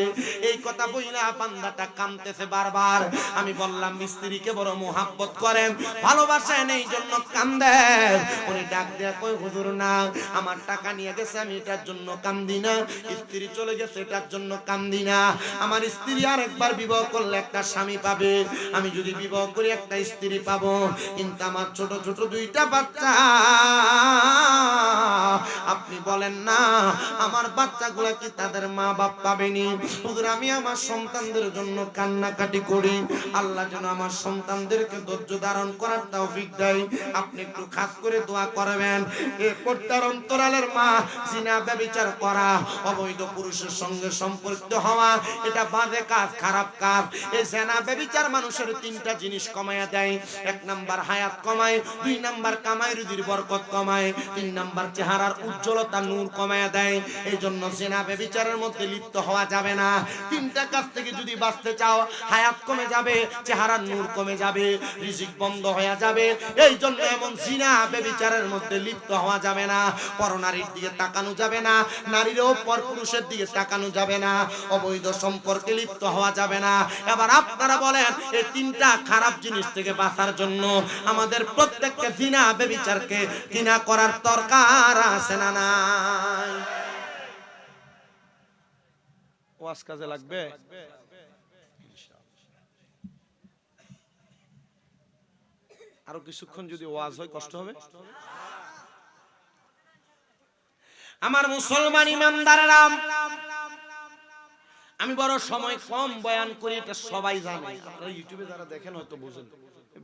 এই কথা বইলা বান্দাটা কাঁদতেছে বারবার। আমি বললাম, স্ত্রীকে বড় মোহাব্বত করেন, ভালোবাসেন, এই জন্য কান্দেন। উনি ডাক দেয়া কই, হুজুর না, আমার টাকা নিয়ে গেছে, আমি এটার জন্য কান্দি না, স্ত্রী চলে গেছে এটার জন্য কান্দি না। আমার স্ত্রী আরেকবার বিবাহ করলে একটা স্বামী পাবে, আমি যদি বিবাহ করি একটা স্ত্রী পাবো, কিন্তু আমার ছোট ছোট 2টা বাচ্চা, আপনি বলেন না আমার বাচ্চাগুলা কি তাদের মা বাপ পাবেনি? হুজুর আমি আমার সন্তানদের জন্য কান্নাকাটি করি, আল্লাহ যেন আমার সন্তানদেরকে ধৈর্য ধারণ করার তৌফিক দেয়। আপনি একটু খাস করে দোয়া করবেন। এ পর্দার অন্তরালের মা, জিনা ব্যভিচার করা, অবৈধ পুরুষের সঙ্গে সম্পর্কিত হওয়া, এটা বাজে কাজ, খারাপ কাজ। এই জিনা ব্যভিচার মানুষের 3টা জিনিস কমায়া দেয়। 1 নাম্বার হায়াত কমায়, 2 নাম্বার কামাই রুজির বরকত কমায়, 3 নাম্বার চেহারার উজ্জ্বলতা নূর কমায়া দেয়। এই জন্য জিনা ব্যভিচারের মধ্যে লিপ্ত হওয়া যাবে না। 3টা কাজ থেকে যদি বাঁচতে চাও, হায়াত কমে যাবে, চেহারার নূর কমে যাবে, রিজিক বন্ধ হয়ে যাবে। এই জন্য এমন জিনা ব্যভিচারের মধ্যে লিপ্ত হওয়া যাবে না। পরনারীর দিকে তাকানো যাবে না, নারীরও পর পুরুষের দিকে তাকানো যাবে না, অবৈধ সম্পর্কে লিপ্ত হওয়া যাবে না। এবার আপনারা বলেন, এই 3টা খারাপ জিনিস থেকে বাঁচার জন্য আমাদের প্রত্যেককে জিনা ব্যভিচারকে ঘৃণা করার দরকার আছে না নাই? ওয়াজ কাজে লাগবে। আরো কিছুক্ষণ যদি ওয়াজ হয় কষ্ট হবে। আমার মুসলমান ইমানদারেরা, আমি বড় সময় কম বয়ান করি, এটা সবাই জানে। আপনারা ইউটিউবে যারা দেখেন হয়তো বুঝেন,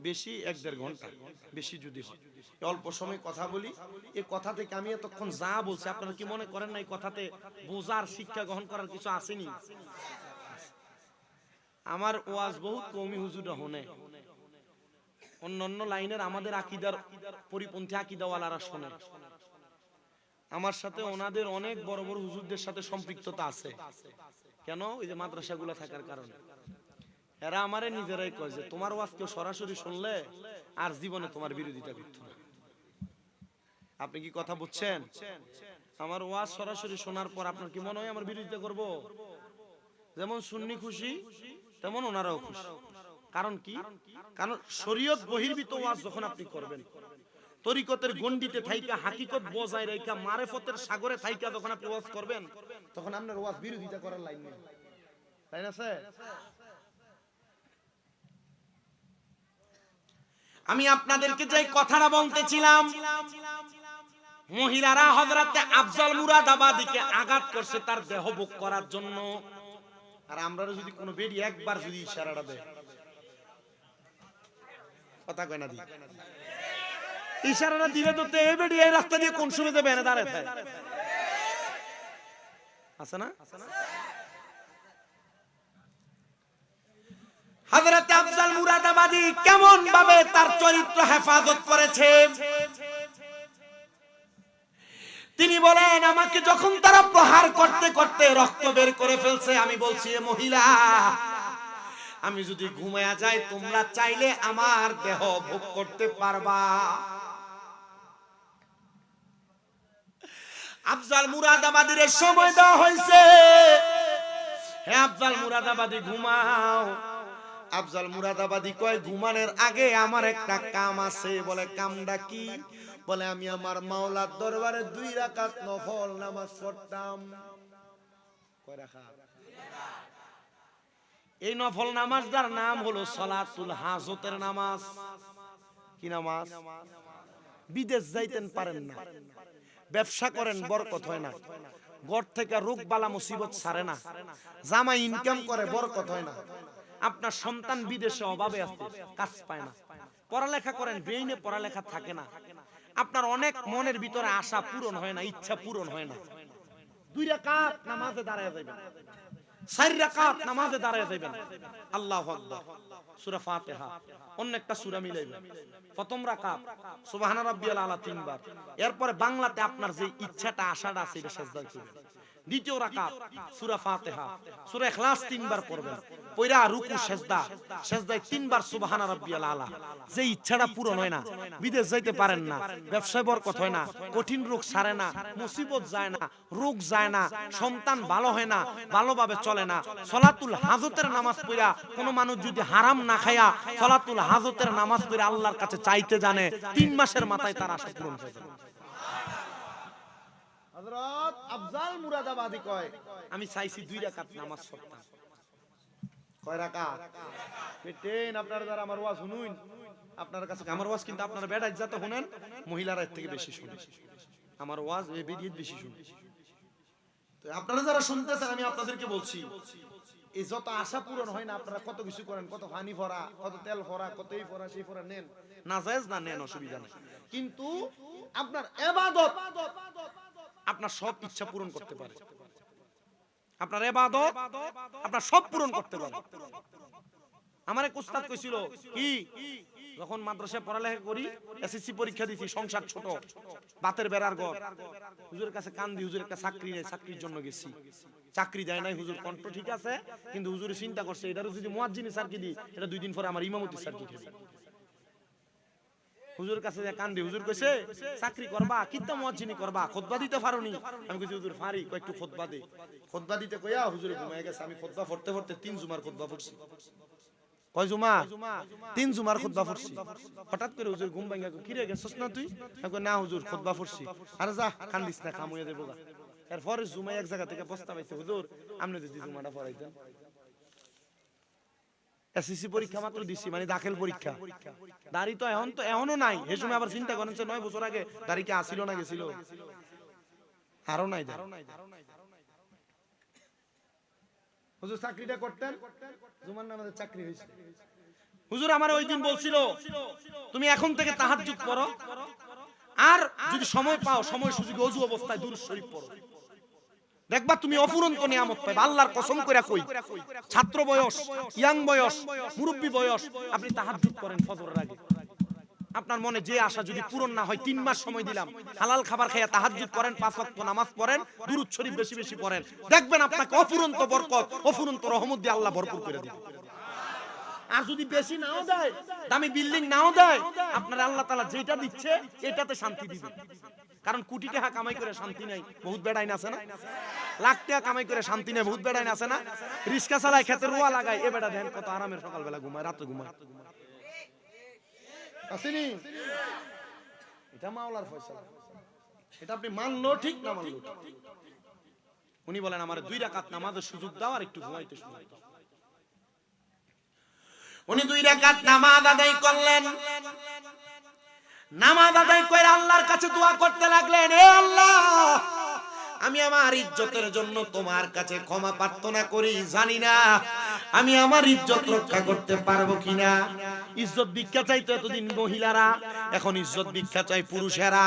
বেশি 1-1.5 ঘন্টা, বেশি যদি হয় অল্প সময় কথা বলি। এই কথা থেকে আমি এতক্ষণ যা বলছি, আপনারা কি মনে করেন না এই কথাতে বোঝার, শিক্ষা গ্রহণ করার কিছু আসেনি? আমার ওয়াজ বহুত কমই হুজুরা হনে, অন্যান্য লাইনের আমাদের আকীদার পরিপন্থী আকীদাওয়ালারা শোনে। আমার সাথে ওনাদের অনেক বড় বড় হুজুরদের সাথে সম্পৃক্ততা আছে। কেন? ওই যে মাদ্রাসাগুলো থাকার কারণে। এরা আমারে নিজেরাই কয় যে তোমার ওয়াজ কেউ সরাসরি শুনলে আর জীবনে তোমার বিরোধিতা করত না। আপনি কি কথা বুঝছেন? আমার ওয়াজ সরাসরি শোনার পর আপনার কি মনে হয় আমার বিরোধিতা করব? যেমন সুন্নি খুশি, তেমন ওনারাও খুশি। কারণ কি? কারণ শরীয়ত বহির্ভূত ওয়াজ যখন আপনি করবেন, তরিকতের গণ্ডিতে থাইকা হাকিকত বজায় রাখা মারেফতের সাগরে থাইকা যখন আপনি ওয়াজ করবেন, তখন আপনার ওয়াজ বিরোধিতা করার লাইন নেই। তাই না স্যার? আমি আপনাদেরকে যে কথাটা বলতেছিলাম, মহিলারা হযরতে আফজাল মুরাদাবাদীকে আঘাত করছে তার দেহ ভোগ করার জন্য। আর আমরা যদি কোনো বেডি একবার যদি ইশারাটা দেয়, কথা কয় না দি, ইশারাটা দিলে তো এই বেডি এই রাস্তা দিয়ে কোন সময় যাবে এনে দাঁড়ায় থাকে, আছে না? হযরত আফজাল মুরাদাবাদী কেমন ভাবে তার চরিত্র হেফাজত করেছে তিনি বলেন, আমাকে যখন তারা প্রহার করতে করতে রক্ত বের করে ফেলছে, আমি বলছি এ মহিলা আমি যদি ঘুমায়া যাই তোমরা চাইলে আমার দেহ ভোগ করতে পারবা। আফজাল মুরাদাবাদীর সময় দেওয়া হয়েছে, হে আফজাল মুরাদাবাদী ঘুমাও। আফজাল মুরাদাবাদী কয় ঘুমানোর আগে আমার একটা কাম আছে। বলে কামটা কি? বলে আমি আমার মাওলার দরবারে 2 রাকাত নফল নামাজ পড়তাম। কয় রাকাত? এই নফল নামাজটার নাম হলো সালাতুল হাজতের নামাজ। কি নামাজ? বিদেশ যাইতেন পারেন না, ব্যবসা করেন বরকত হয় না, ঘর থেকে রোগ বালা মুসিবত ছাড়ে না, জামাই ইনকাম করে বরকত হয় না, আপনার সন্তান বিদেশে অভাবে আছে, কাজ পায় না, পড়ালেখা করেন ব্রেইনে পড়ালেখা থাকে না, আপনার অনেক মনের ভিতরে আশা পূরণ হয় না, ইচ্ছা পূরণ হয় না। 2 রাকাত নামাজে দাঁড়ায় যাবেন, 4 রাকাত নামাজে দাঁড়ায় যাবেন। আল্লাহু আকবার, সূরা ফাতিহা, অন্য একটা সূরা মিলাইবেন। প্রথম রাকাত সুবহান রাব্বিয়াল আলা 3 বার, এরপরে বাংলাতে আপনার যে ইচ্ছাটা আশাটা আছে এটা সিজদা করবেন। দ্বিতীয় রাকাত সূরা ফাতিহা, সূরা ইখলাস 3 বার পড়বেন, পয়রা রুকু সিজদা, সিজদায় 3 বার সুবহান রাব্বিয়াল আলা। যে ইচ্ছাটা পূরণ হয় না, বিদেশ যাইতে পারেন না, ব্যবসায় বরকত হয় না, কঠিন রোগ ছাড়ে না, মুসিবত যায় না, রোগ যায় না, সন্তান ভালো হয় না, ভালোভাবে চলে না, সালাতুল হাজতের নামাজ পড়া কোন মানুষ যদি হারাম না খায়া সালাতুল হাজতের নামাজ পড়ে আল্লাহর কাছে চাইতে জানে, 3 মাসের মাথায় তার আশা পূরণ হয়ে যাবে। হযরত আফজাল মুরাদাবাদী কয় আমি চাইছি 2 রাকাত নামাজ পড়তাম। কয় রাকাত? বেটেন আপনারা যারা আমার ওয়াজ শুনুন, আপনার কাছে আমার ওয়াজ কিন্তু আপনারা বেড়াই যত শুনেন, মহিলারা এর থেকে বেশি শুনে, আমার ওয়াজ এই বেরিয়ে বেশি শুনে। তো আপনারা যারা শুনতেছেন আমি আপনাদেরকে বলছি, এই যত আশা পূরণ হয় না, আপনারা কত কিছু করেন, কত পানি ভরা, কত তেল ভরা, কত এই ভরা সেই ভরা নেন, নাজায়েজ না নেন, অসুবিধা নেই, কিন্তু আপনার ইবাদত আপনার সব ইচ্ছা পূরণ করতে পারে, আপনার ইবাদত আপনার সব পূরণ করতে পারে। আমার এক উস্তাদ কইছিল কি, যখন মাদ্রাসায় পড়ালেখা করি, এসএসসি পরীক্ষা দিছি, সংসার ছোট, বাতের বেড়ার ঘর, হুজুরের কাছে কান্দি, হুজুর একটা চাকরি নেই, চাকরির জন্য গেছি, চাকরি দেয় নাই, হুজুর কণ্ঠ ঠিক আছে, কিন্তু হুজুরে চিন্তা করছে এটারও যদি মুয়াজ্জিনি সার্কি দিই, এটা 2 দিন পরে আমার ইমামতি সার্কি খেয়ে যাবে। হুজুর কাছে কান্দি, হুজুর কইছে চাকরি করবা কিত্তা মুয়াজ্জিনি করবা, খুতবা দিতে পারোনি? আমি কইছি হুজুর পারি, কয় একটু খুতবা দে। খুতবা দিতে কইয়া হুজুরে ঘুমায় গেছে, আমি খুতবা পড়তে পড়তে 3 জুমার খুতবা পড়ছি। কয় জুমা? 3 জুমার খুতবা পড়ছি। হঠাৎ করে হুজুর ঘুম ভাঙা, কি রে গেছস না তুই? আমি কই না হুজুর খুতবা পড়ছি। আরে যা কান্দিস না, কাম হইয়া দেবো গা। এরপরে জুমায় এক জায়গা থেকে প্রস্তাব আইছে, হুজুর আপনি যদি জুমাটা পড়াইতেন। এসএসসি পরীক্ষা মাত্র দিছি, মানে দাখিল পরীক্ষা, দাড়ি তো এখনো নাই। এই সময় আবার চিন্তা করেন 9 বছর আগে দাড়ি কি আসিল না গেছিল? আরো নাই। হুজুর চাকরিটা করতেন, জুমার নামাজে চাকরি হইছে। হুজুর আমার ওই দিন বলছিল তুমি এখন থেকে তাহাজ্জুদ পড়ো, আর যদি সময় পাও সময় সুযোগে ওযু অবস্থায় দুরূদ শরীফ পড়ো, দেখবা তুমি অফুরন্ত নিয়ামত পাইবা। আল্লাহর কসম কইরা কই, ছাত্র বয়স, ইয়াং বয়স, মুরব্বি বয়স, আপনি তাহাজ্জুদ করেন ফজরের আগে, আপনার মনে যে আশা যদি পূরণ না হয়, 3 মাস সময় দিলাম, হালাল খাবার খাইয়া তাহাজ্জুদ করেন, 5 ওয়াক্ত নামাজ পড়েন, দুরূদ শরীফ বেশি বেশি পড়েন, দেখবেন আপনাকে অফুরন্ত বরকত, অফুরন্ত রহমত দিয়ে আল্লাহ ভরপুর করে দিবেন। আর যদি বেশি নাও দেয়, দামি বিল্ডিং নাও দেয়, আপনার আল্লাহ তাআলা যেটা দিচ্ছে এটাতে শান্তি দিবেন। কারণ কোটি টাকা কামাই করে শান্তি নাই, বহুত বেড়াইন আছে না? লাখ টাকা কামাই করে শান্তি নাই, বহুত বেড়াইন আছে না? রিস্কা চালায়, খেতে রোয়া লাগায়, এ বেড়া দেন কত আরামের, সকালবেলা ঘুমায়, রাতে ঘুমায়, আসেনি? এটা মাওলার ফয়সালা, এটা আপনি মানলো ঠিক না মানলো ঠিক। উনি বলেন আমার 2 রাকাত নামাজের সুযোগ দাও, আর একটু ঘুমাইতে সুযোগ দাও। উনি 2 রাকাত নামাজ আদায় করলেন, নামাজ আদায় করে আল্লাহর কাছে দোয়া করতে লাগলেন, হে আল্লাহ আমি আমার ইজ্জতের জন্য তোমার কাছে ক্ষমা প্রার্থনা করি, জানি না আমি আমার ইজ্জত রক্ষা করতে পারবো কিনা। ইজ্জত ভিক্ষা চাইতো এতদিন মহিলারা, এখন ইজ্জত ভিক্ষা চাই পুরুষেরা।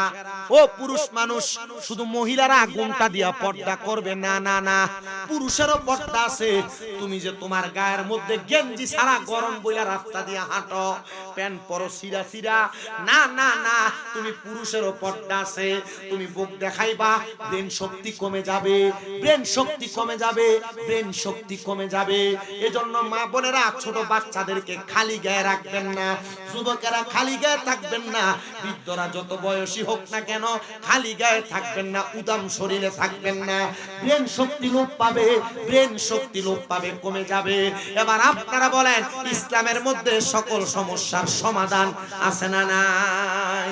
ও পুরুষ মানুষ, শুধু মহিলারা ঘোমটা দিয়া পর্দা করবে না, না না, পুরুষেরও পর্দা আছে। তুমি যে তোমার গায়ের মধ্যে গেঞ্জি ছাড়া গরম বইলা রাস্তা দিয়া হাঁটো, প্যান্ট পরো সিরা সিরা, না না না, তুমি পুরুষেরও পর্দা আছে। তুমি বুক দেখাইবা, ব্রেন শক্তি কমে যাবে, ব্রেন শক্তি কমে যাবে, ব্রেন শক্তি কমে যাবে। এজন্য মা বোনেরা ছোট বাচ্চাদেরকে খালি গায়ে রাখবেন না, যুবকেরা খালি গায়ে থাকবেন না, বৃদ্ধরা যত বয়সী হোক না কেন খালি গায়ে থাকবেন না, উদাম শরীরে থাকবেন না। ব্রেন শক্তি লোপ পাবে, ব্রেন শক্তি লোপ পাবে, কমে যাবে। এবার আপনারা বলেন, ইসলামের মধ্যে সকল সমস্যার সমাধান আছে না নাই?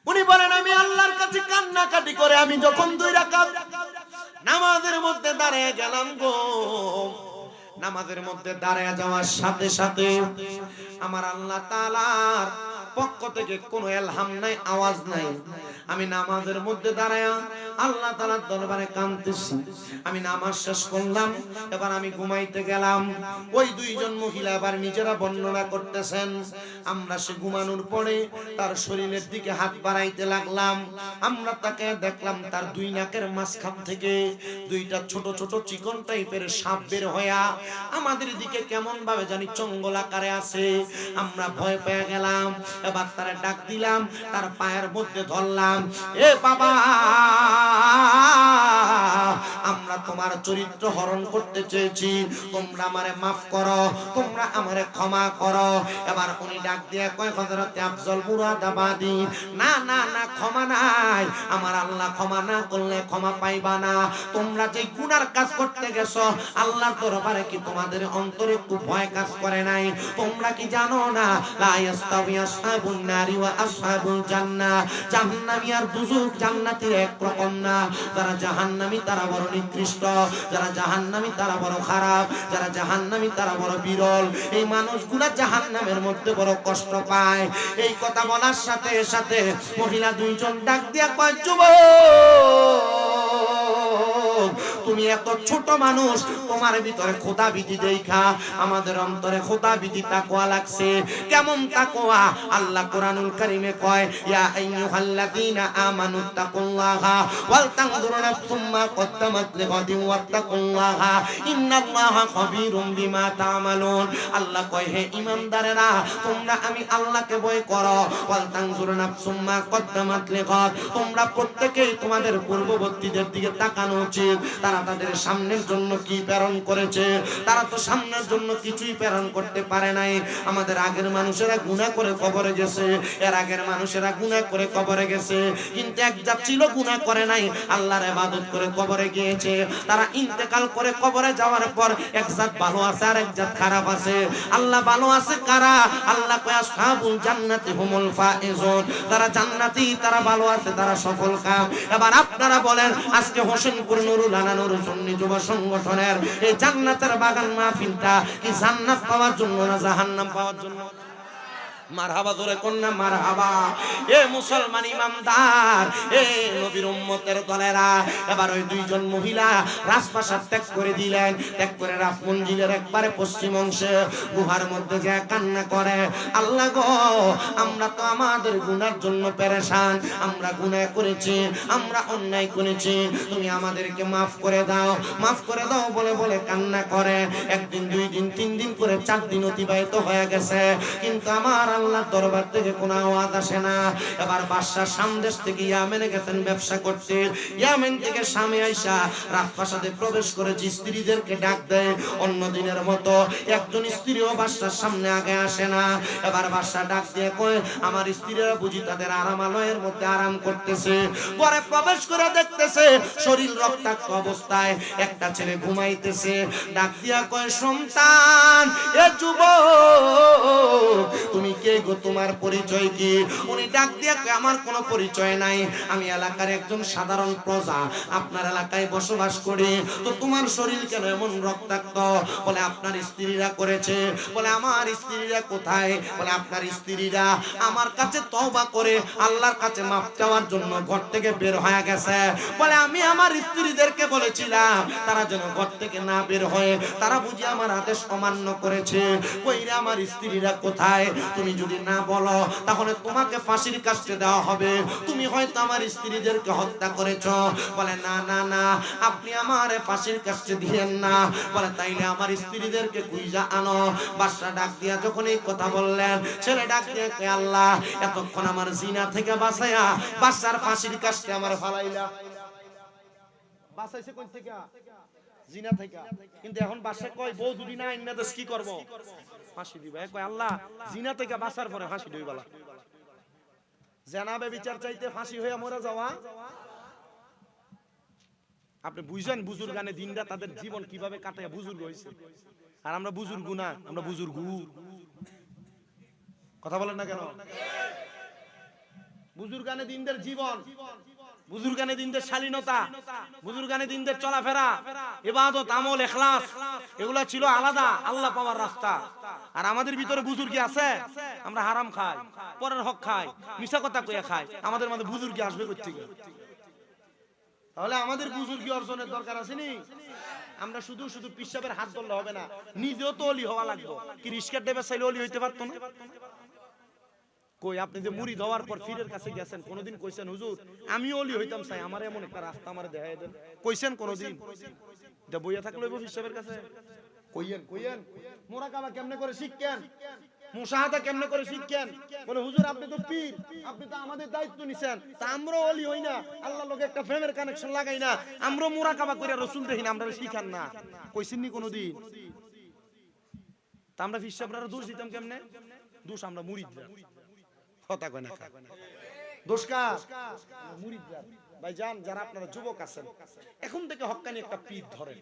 উনি বলেন, আমি আল্লাহর কাছে কান্নাকাটি করে আমি যখন 2 রাকাত নামাজের মধ্যে দাঁড়িয়ে গেলাম গো, নামাজের মধ্যে দাঁড়িয়ে যাওয়ার সাথে সাথে আমার আল্লাহ তাআলার পক্ষ থেকে কোনো এলহাম নাই, আওয়াজ নাই। আমি নামাজের মধ্যে দাঁড়ায়া আল্লাহ তাআলার দরবারে কাঁদতেছি। আমি নামাজ শেষ করলাম, এবার আমি ঘুমাইতে গেলাম। ওই 2 জন মহিলা আবার নিজেরা বর্ণনা করতেছেন, আমরা সে ঘুমানোর পরে তার শরীরের দিকে হাত বাড়াইতে লাগলাম। আমরা তাকে দেখলাম তার 2 নাকের মাঝখান থেকে 2টা ছোট ছোট চিকন টাইপের সাপ বের হইয়া আমাদের দিকে কেমন ভাবে জানি চঙ্গল আকারে আছে। আমরা ভয় পেয়ে গেলাম। এবার তারে ডাক দিলাম, তার পায়ের মধ্যে ধরলাম, এ বাবা, আমরা তোমার চরিত্র হরণ করতে চেয়েছি, তোমরা আমারে মাফ করো, তোমরা আমারে ক্ষমা করো। এবার উনি ডাক দিয়ে কয়, হযরতে আফজল মুরাদাবাদী, না না না, ক্ষমা নাই, আমার আল্লাহ ক্ষমা না করলে ক্ষমা পাইবা না। তোমরা যে গুনার কাজ করতে গেছো, আল্লাহর দরবারে কি তোমাদের অন্তরে একটু ভয় কাজ করে নাই? তোমরা কি জানো না, লা ইয়াস্তাবি আসহাবুন নারি ওয়া আসহাবুল জান্নাহ, জাহান্নামী আর দুজক জান্নাতীর এক রকম না। যারা জাহান্নামী তারা বড় নিকৃষ্ট, যারা জাহান্নামী তারা বড় খারাপ, যারা জাহান্নামী তারা বড় বিরল। এই মানুষগুলা জাহান্নামের মধ্যে বড় কষ্ট পায়। এই কথা বলার সাথে সাথে মহিলা 2 জন ডাক দিয়া কয়, যুবক, তুমি এত ছোট মানুষ, তোমার ভিতরে খোদা ভীতি দেখা আমাদের অন্তরে খোদা ভীতি তাকওয়া লাগছে। কেমন তাকওয়া? আল্লাহ কোরআনুল কারীমে কয়, ইয়া আইয়ুহাল্লাযীনা আমানুত্তাকুল্লাহা ওয়াল তানজুর নাফসুম মা কদ্দামাত লিগাদিন ওয়াত্তাকুল্লাহা ইন্নাল্লাহা খাবীরুম বিমা তা'মালুন। আল্লাহ কয়, হে ঈমানদারেরা, তোমরা আমি আল্লাহকে ভয় করো। ওয়াল তানজুর নাফসুম মা কদ্দামাত লিগাদ, তোমরা প্রত্যেকেই তোমাদের পূর্ববর্তীদের দিকে তাকানো উচিত, তারা তাদের সামনের জন্য কি প্রেরণ করেছে। তারা তো সামনের জন্য কিছুই প্রেরণ করতে পারে নাই। আমাদের আগের মানুষেরা গুনাহ করে কবরে গেছে, এর আগের মানুষেরা গুনাহ করে কবরে গেছে, কিন্তু এক জাত ছিল গুনাহ করে নাই, আল্লাহর ইবাদত করে কবরে গিয়েছে। তারা ইন্তেকাল করে কবরে যাওয়ার পর এক জাত ভালো আছে আর এক জাত খারাপ আছে। আল্লাহ ভালো আছে কারা? আল্লাহ কয়, আসহাবুল জান্নাতি হুমুল ফাইজুন, তারা জান্নাতি, তারা ভালো আছে, তারা সফল কাম। এবার আপনারা বলেন, আজকে হোসেনপুর নুরুল আনা নুরুল সুন্নি যুব সংগঠনের এই জান্নাতের বাগান মাহফিলটা কি জান্নাত পাওয়ার জন্য না জাহান্নাম পাওয়ার জন্য? মারহাবা, জোরে কন্যা মারহাবা। এ মুসলমান ইমানদার, এ নবীর উম্মতের দলেরা, এবার ওই 2 জন মহিলা রাজপ্রাসাদ ত্যাগ করে দিলেন। ত্যাগ করে রাজমঞ্জিলের একবারে পশ্চিম অংশে গুহার মধ্যে যে কান্না করে, আল্লাহ গো, আমরা তো আমাদের গুনার জন্য পেরেশান, আমরা গুনাহ করেছি, আমরা অন্যায় করেছি, তুমি আমাদেরকে মাফ করে দাও, মাফ করে দাও বলে বলে কান্না করে। 1 দিন 2 দিন 3 দিন করে 4 দিন অতিবাহিত হয়ে গেছে, কিন্তু আমার আল্লাহর দরবার থেকে কোনো আওয়াজ আসে না। এবার বাদশা শাম দেশ থেকে ইয়ামেনে গেছেন ব্যবসা করতে। ইয়ামেন থেকে শামে আইসা রাজপ্রাসাদে প্রবেশ করে স্ত্রীদেরকে ডাক দেয়। অন্য দিনের মতো একজন স্ত্রীও বাদশার সামনে আগে আসে না। এবার বাদশা ডাক দিয়ে কয়, আমার স্ত্রীরা বুঝি তাদের আরামালয়ের মধ্যে আরাম করতেছে। পরে প্রবেশ করে দেখতেছে শরীর রক্তাক্ত অবস্থায় একটা ছেলে ঘুমাইতেছে। ডাক দিয়া কয়, সন্তান, এ যুবক তুমি কে গো, তোমার পরিচয় কি? উনি ডাক দিয়ে আমার কোনো পরিচয় নাই, আমি এলাকার একজন সাধারণ প্রজা, আপনার এলাকায় বসবাস করি। তো তোমার শরীর কেন এমন রক্তাক্ত? বলে আপনার স্ত্রীরা করেছে। বলে আমার স্ত্রীরা কোথায়? বলে আপনার স্ত্রীরা আমার কাছে তওবা করে আল্লাহর কাছে মাফ চাওয়ার জন্য ঘর থেকে বের হয়ে গেছে। বলে আমি আমার স্ত্রীদেরকে বলেছিলাম তারা যেন ঘর থেকে না বের হয়, তারা বুঝি আমার আদেশ অমান্য করেছে। কইরে আমার স্ত্রীরা কোথায়? তুমি যদি না বলো তাহলে তোমাকে ফাঁসির কাস্টে দেওয়া হবে, তুমি হয়তো আমার স্ত্রীদেরকে হত্যা করেছো। বলে না না না, আপনি আমার ফাঁসির কাস্টে দিয়েন না। বলে তাইলে আমার স্ত্রীদেরকে খুঁজা আনো। বাদশা ডাক দিয়া যখন এই কথা বললেন, ছেলে ডাক দিয়ে কয় আল্লাহ এতক্ষণ আমার জিনা থেকে বাঁচাইয়া বাদশার ফাঁসির কাস্টে আমার ফালাইলা। বাঁচাইছে কোন থেকে? জিনা থেকে। কিন্তু এখন বাদশা কয় বউ যদি না আইনা দেশ কি করব? ফাঁসি দিবা। কয় আল্লাহ জিনা থেকে বাঁচার পরে ফাঁসি দিইবালা। জানাবে বিচার চাইতে ফাঁসি হয়ে মরে যাওয়া। আপনি বুঝেন বুজুর্গানে দিনটা তাদের জীবন কিভাবে কাটায় বুজুর্গ হয়েছে, আর আমরা বুজুর্গ না, আমরা বুজুর্গ। কথা বলেন না কেন? বুজুর্গানে দিনদের জীবন, বুজুর্গানে দিনদের শালীনতা, বুজুর্গানে দিনদের চলাফেরা, ইবাদত, আমল, ইখলাস এগুলা ছিল আলাদা আল্লাহ পাওয়ার রাস্তা। আর আমাদের ভিতরে বুজুর্গি আছে, আমরা হারাম খাই, পরের হক খাই, মিছা কথা কইয়া খাই। আমাদের মধ্যে বুজুর্গি আসবে কই থেকে? তাহলে আমাদের বুজুর্গি অর্জনের দরকার আছে নি? আমরা শুধু শুধু পিসাবের হাত ধরলে হবে না, নিজেও তো ওলি হওয়া লাগবে। কি রিস্কার ড্রাইভার চাইলে ওলি হইতে পারতো না? কই আপনি যে মুরিদ হওয়ার পর পীরের কাছে গেছেন, কোনদিন কইছেন হুজুর আমি ওলি হইতাম চাই, আমার এমন একটা রাস্তা আমার দেখায় দেন? কইছেন কোনদিন? এটা বইয়া থাকলে পিসাবের কাছে কইয়েন কইয়েন মুরাকাবা কেমনে করে শিখকেন, মুশাহাদা কেমনে করে শিখকেন? বলে হুজুর আপনি তো পীর, আপনি তো আমাদের দায়িত্ব নিছেন, তা আমরা ওলি হই না, আল্লাহর লগে একটা প্রেমের কানেকশন লাগাই না, আমরা মুরাকাবা করে রাসূল দেখি না, আমরা শিখান না? কইছেন নি কোনদিন? তা আমরা পিসাবরা দোষ দিতাম কেমনে? দোষ আমরা মুরিদরা। কথা কয় না, দোষ কার? মুরিদরা। ভাইজান যারা আপনারা যুবক আছেন, এখন থেকে হক্কানি একটা পীর ধরেন,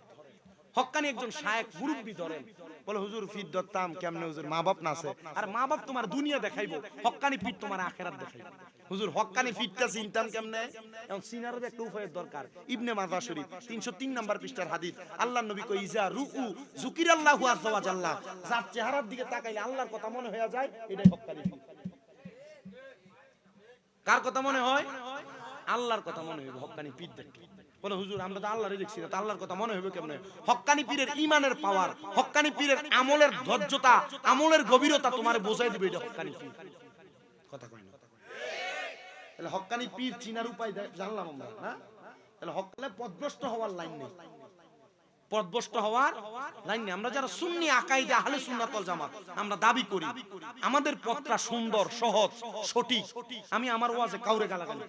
হক্কানি একজন শায়েখ মুরব্বি ধরেন। বলে হুজুর পীর ধরতাম কেমনে? হুজুর মা বাপ না আছে। আর মা বাপ তোমার দুনিয়া দেখাইবো, হক্কানি পীর তোমার আখিরাত দেখাইবো। হুজুর হক্কানি পীরটা চিনতাম কেমনে? এখন সিনারও একটা উপায়ের দরকার। ইবনে মাজাহ শরীফ 303 নাম্বার পৃষ্ঠার হাদিস, আল্লাহর নবী কই ইজা রুকু যুকিরাল্লাহু আযজা ওয়া জাল্লা, যার চেহারার দিকে তাকাইলে আল্লাহর কথা মনে হয়ে যায়, এটাই হক্কানি পীর। কার কথা মনে হয়? আল্লাহর কথা মনে হইবে হক্কানি পীর দেখে। বলে হুজুর আমরা তো আল্লাহরে দেখছি না, তো আল্লাহর কথা মনে হইবে কেমনে? হক্কানি পীরের ঈমানের পাওয়ার, হক্কানি পীরের আমলের ধৈর্যতা, আমলের গভীরতা তোমারে বোঝাই দিবে, এটা হক্কানি পীর। কথা কই না? তাহলে হক্কানি পীর চিনার উপায় জানলাম আমরা না? তাহলে হক্কালে পথভ্রষ্ট হওয়ার লাইন নেই, পথভ্রষ্ট হওয়ার লাইন নেই। আমরা যারা সুন্নি আকাইদা আহলে সুন্নাত ওয়াল জামাত আমরা দাবি করি আমাদের পথটা সুন্দর, সহজ, সঠিক। আমি আমার ওয়াজে কাউরে গালাগালি,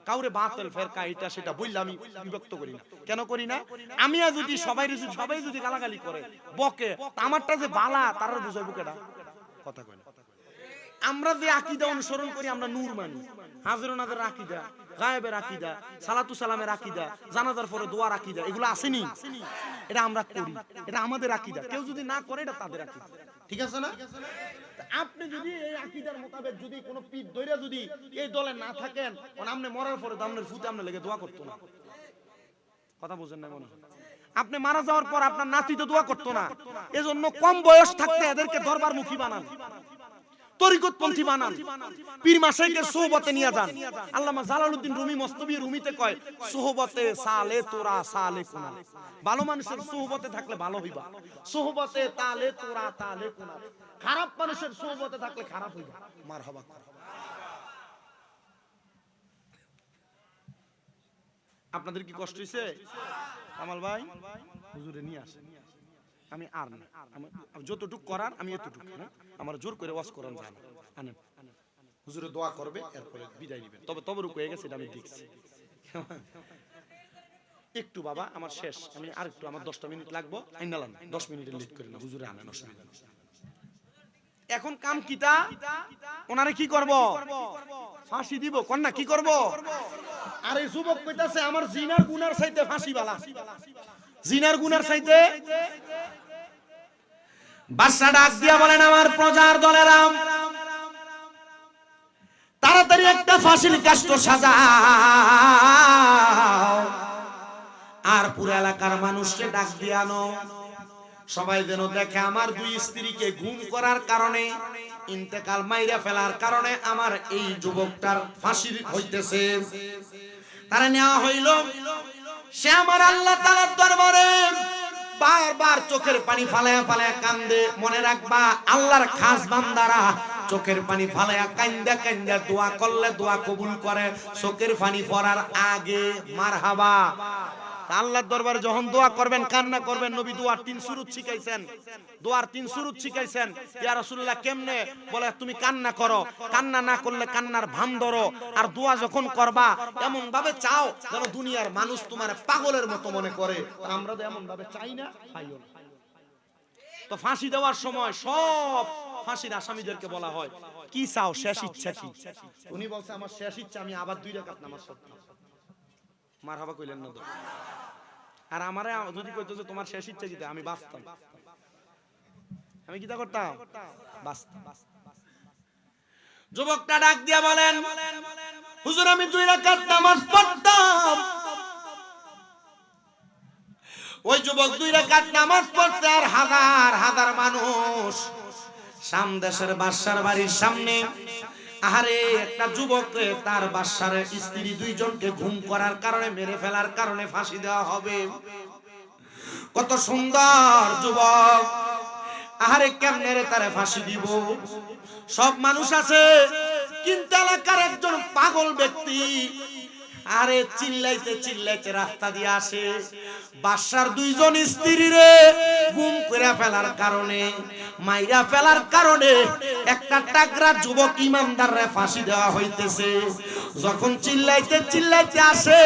কাউরে বাতিল ফেরকা এটা সেটা বললে আমি বিভক্ত করি না। কেন করি না? আমি যদি সবাই যদি গালাগালি করে বকে, আমারটা যে বালা তারার বুঝাইবো কেডা? কথা কই না? আমরা যে আকীদা অনুসরণ করি, আমরা নূর মানি, হাজির নাজের আকীদা, গায়েবের আকীদা, সালাতু সালামের আকীদা, জানাজার পরে দোয়ার আকীদা, এগুলো আসেনি? এটা আমরা করি, এটা আমাদের আকীদা। কেউ যদি না করে এটা তাদের আকীদা। ঠিক আছে না? আপনি যদি এই আকীদার মোতাবেক যদি কোনো পীর ধইরা যদি এই দলে না থাকেন, আপনি মরার পরে দামনের ফুতে আপনার লেগে দোয়া করতো না। কথা বুঝেন না মনে হয়? আপনি মারা যাওয়ার পর আপনার নাতি তো দোয়া করতো না। এজন্য কম বয়স থাকতে এদেরকে দরবার মুখী বানান, তরিকতপন্থী বানান, পীর মাশাইখের সোহবতে নিয়ে যান। আল্লামা জালালউদ্দিন রুমি মস্তবি রুমিতে কয় সোহবতে সালে তোরা সালে কোনা। ভালো মানুষের সোহবতে থাকলে ভালো হইবা, সোহবতে তালে তোরা তালে কোনা। খারাপ মানুষের সোহবতে থাকলে খারাপ হইবা। মারহাবা। আপনাদের কি কষ্ট হইছে? কামাল ভাই হুজুরে নিয়ে আসেন। আমি আর না, আমি যতটুকু করার আমি এতটুকু, আমার জোর করে ওয়াজ করান যায় না। আনেন, হুজুরে দোয়া করবে, এরপরে বিদায় নেবেন। তবে রুকু হয়ে গেছে, এটা আমি দেখছি। একটু বাবা আমার শেষ, আমি আর একটু, আমার 10টা মিনিট লাগবো, আইনালাম 10 মিনিটের লেট করি না, হুজুরে আনেন, অসুবিধা নেই। এখন কাম কিতা? ওনারে কি করব? ফাঁসি দিব। কন্যা কি করব? আরে যুবক কইতাছে আমার জিনার গুনার চাইতে ফাঁসি বালা, জিনার গুনার চাইতে বাদশা ডাক দিয়া বলেন, আমার প্রজার দলেরা তাড়াতাড়ি একটা ফাঁসির কাষ্ঠ সাজাও, আর পুরো এলাকার মানুষকে ডাক দিয়ে আনো, সবাই যেন দেখে আমার দুই স্ত্রীকে গুম করার কারণে, ইন্তেকাল মাইরা ফেলার কারণে আমার এই যুবকটার ফাঁসি হইতেছে। তারা নেওয়া হইল। সে আমার আল্লাহ তাআলার দরবারে বারবার চোখের পানি ফালায়া ফালায়া কান্দে। মনে রাখবা, আল্লাহর খাস বান্দারা চোখের পানি ফালায়া কান্দা কান্দা দোয়া করলে দোয়া কবুল করে চোখের পানি পড়ার আগে। মারহাবা। আল্লাহর দরবারে যখন দোয়া করবেন, কান্না করবেন, নবী দোয়ার 3 শুরুত শিখাইছেন। দোয়ার 3 শুরুত শিখাইছেন। ইয়া রাসূলুল্লাহ কেমনে? বলে তুমি কান্না করো, কান্না না করলে কান্নার ভান ধরো, আর দোয়া যখন করবা এমন ভাবে চাও যেন দুনিয়ার মানুষ তোমার পাগলের মতো মনে করে। আমরা তো এমন ভাবে চাই না, চাইও না। তো ফাঁসি দেওয়ার সময় সব ফাঁসির আসামিদেরকে বলা হয়, কি চাও, শেষ ইচ্ছা কি? উনি বলছে, আমার শেষ ইচ্ছা আমি আবার 2 রাকাত নামাজ পড়ব। মারহাবা কইলেন না তো? আর আমারে যদি কইতো যে তোমার শেষ ইচ্ছা কি, আমি বাঁচতাম। আমি কিটা করতাম? বাঁচতাম। যুবকটা ডাক দিয়া বলেন, হুজুর আমি 2 রাকাত নামাজ পড়তাম। ওই যুবক 2 রাকাত নামাজ পড়তে, আর হাজার হাজার মানুষ সামদেশের বাদশার বাড়ির সামনে, আরে একটা যুবক তার বাদশার স্ত্রী 2 জনকে ঘুম করার কারণে, মেরে ফেলার কারণে ফাঁসি দেওয়া হবে। কত সুন্দর যুবক, আরে কেমনে রে তারে ফাঁসি দিব? সব মানুষ আছে, কিন্তু এলাকার একজন পাগল ব্যক্তি আরে চিল্লাইতে চিল্লাইতে রাস্তা দিয়ে আসে। বাদশার 2 জন স্ত্রীরে গুম করে ফেলার কারণে, মাইরা ফেলার কারণে একটা টাকরা যুবক ইমানদাররে ফাঁসি দেওয়া হইতেছে। যখন চিল্লাইতে চিল্লাইতে আসে,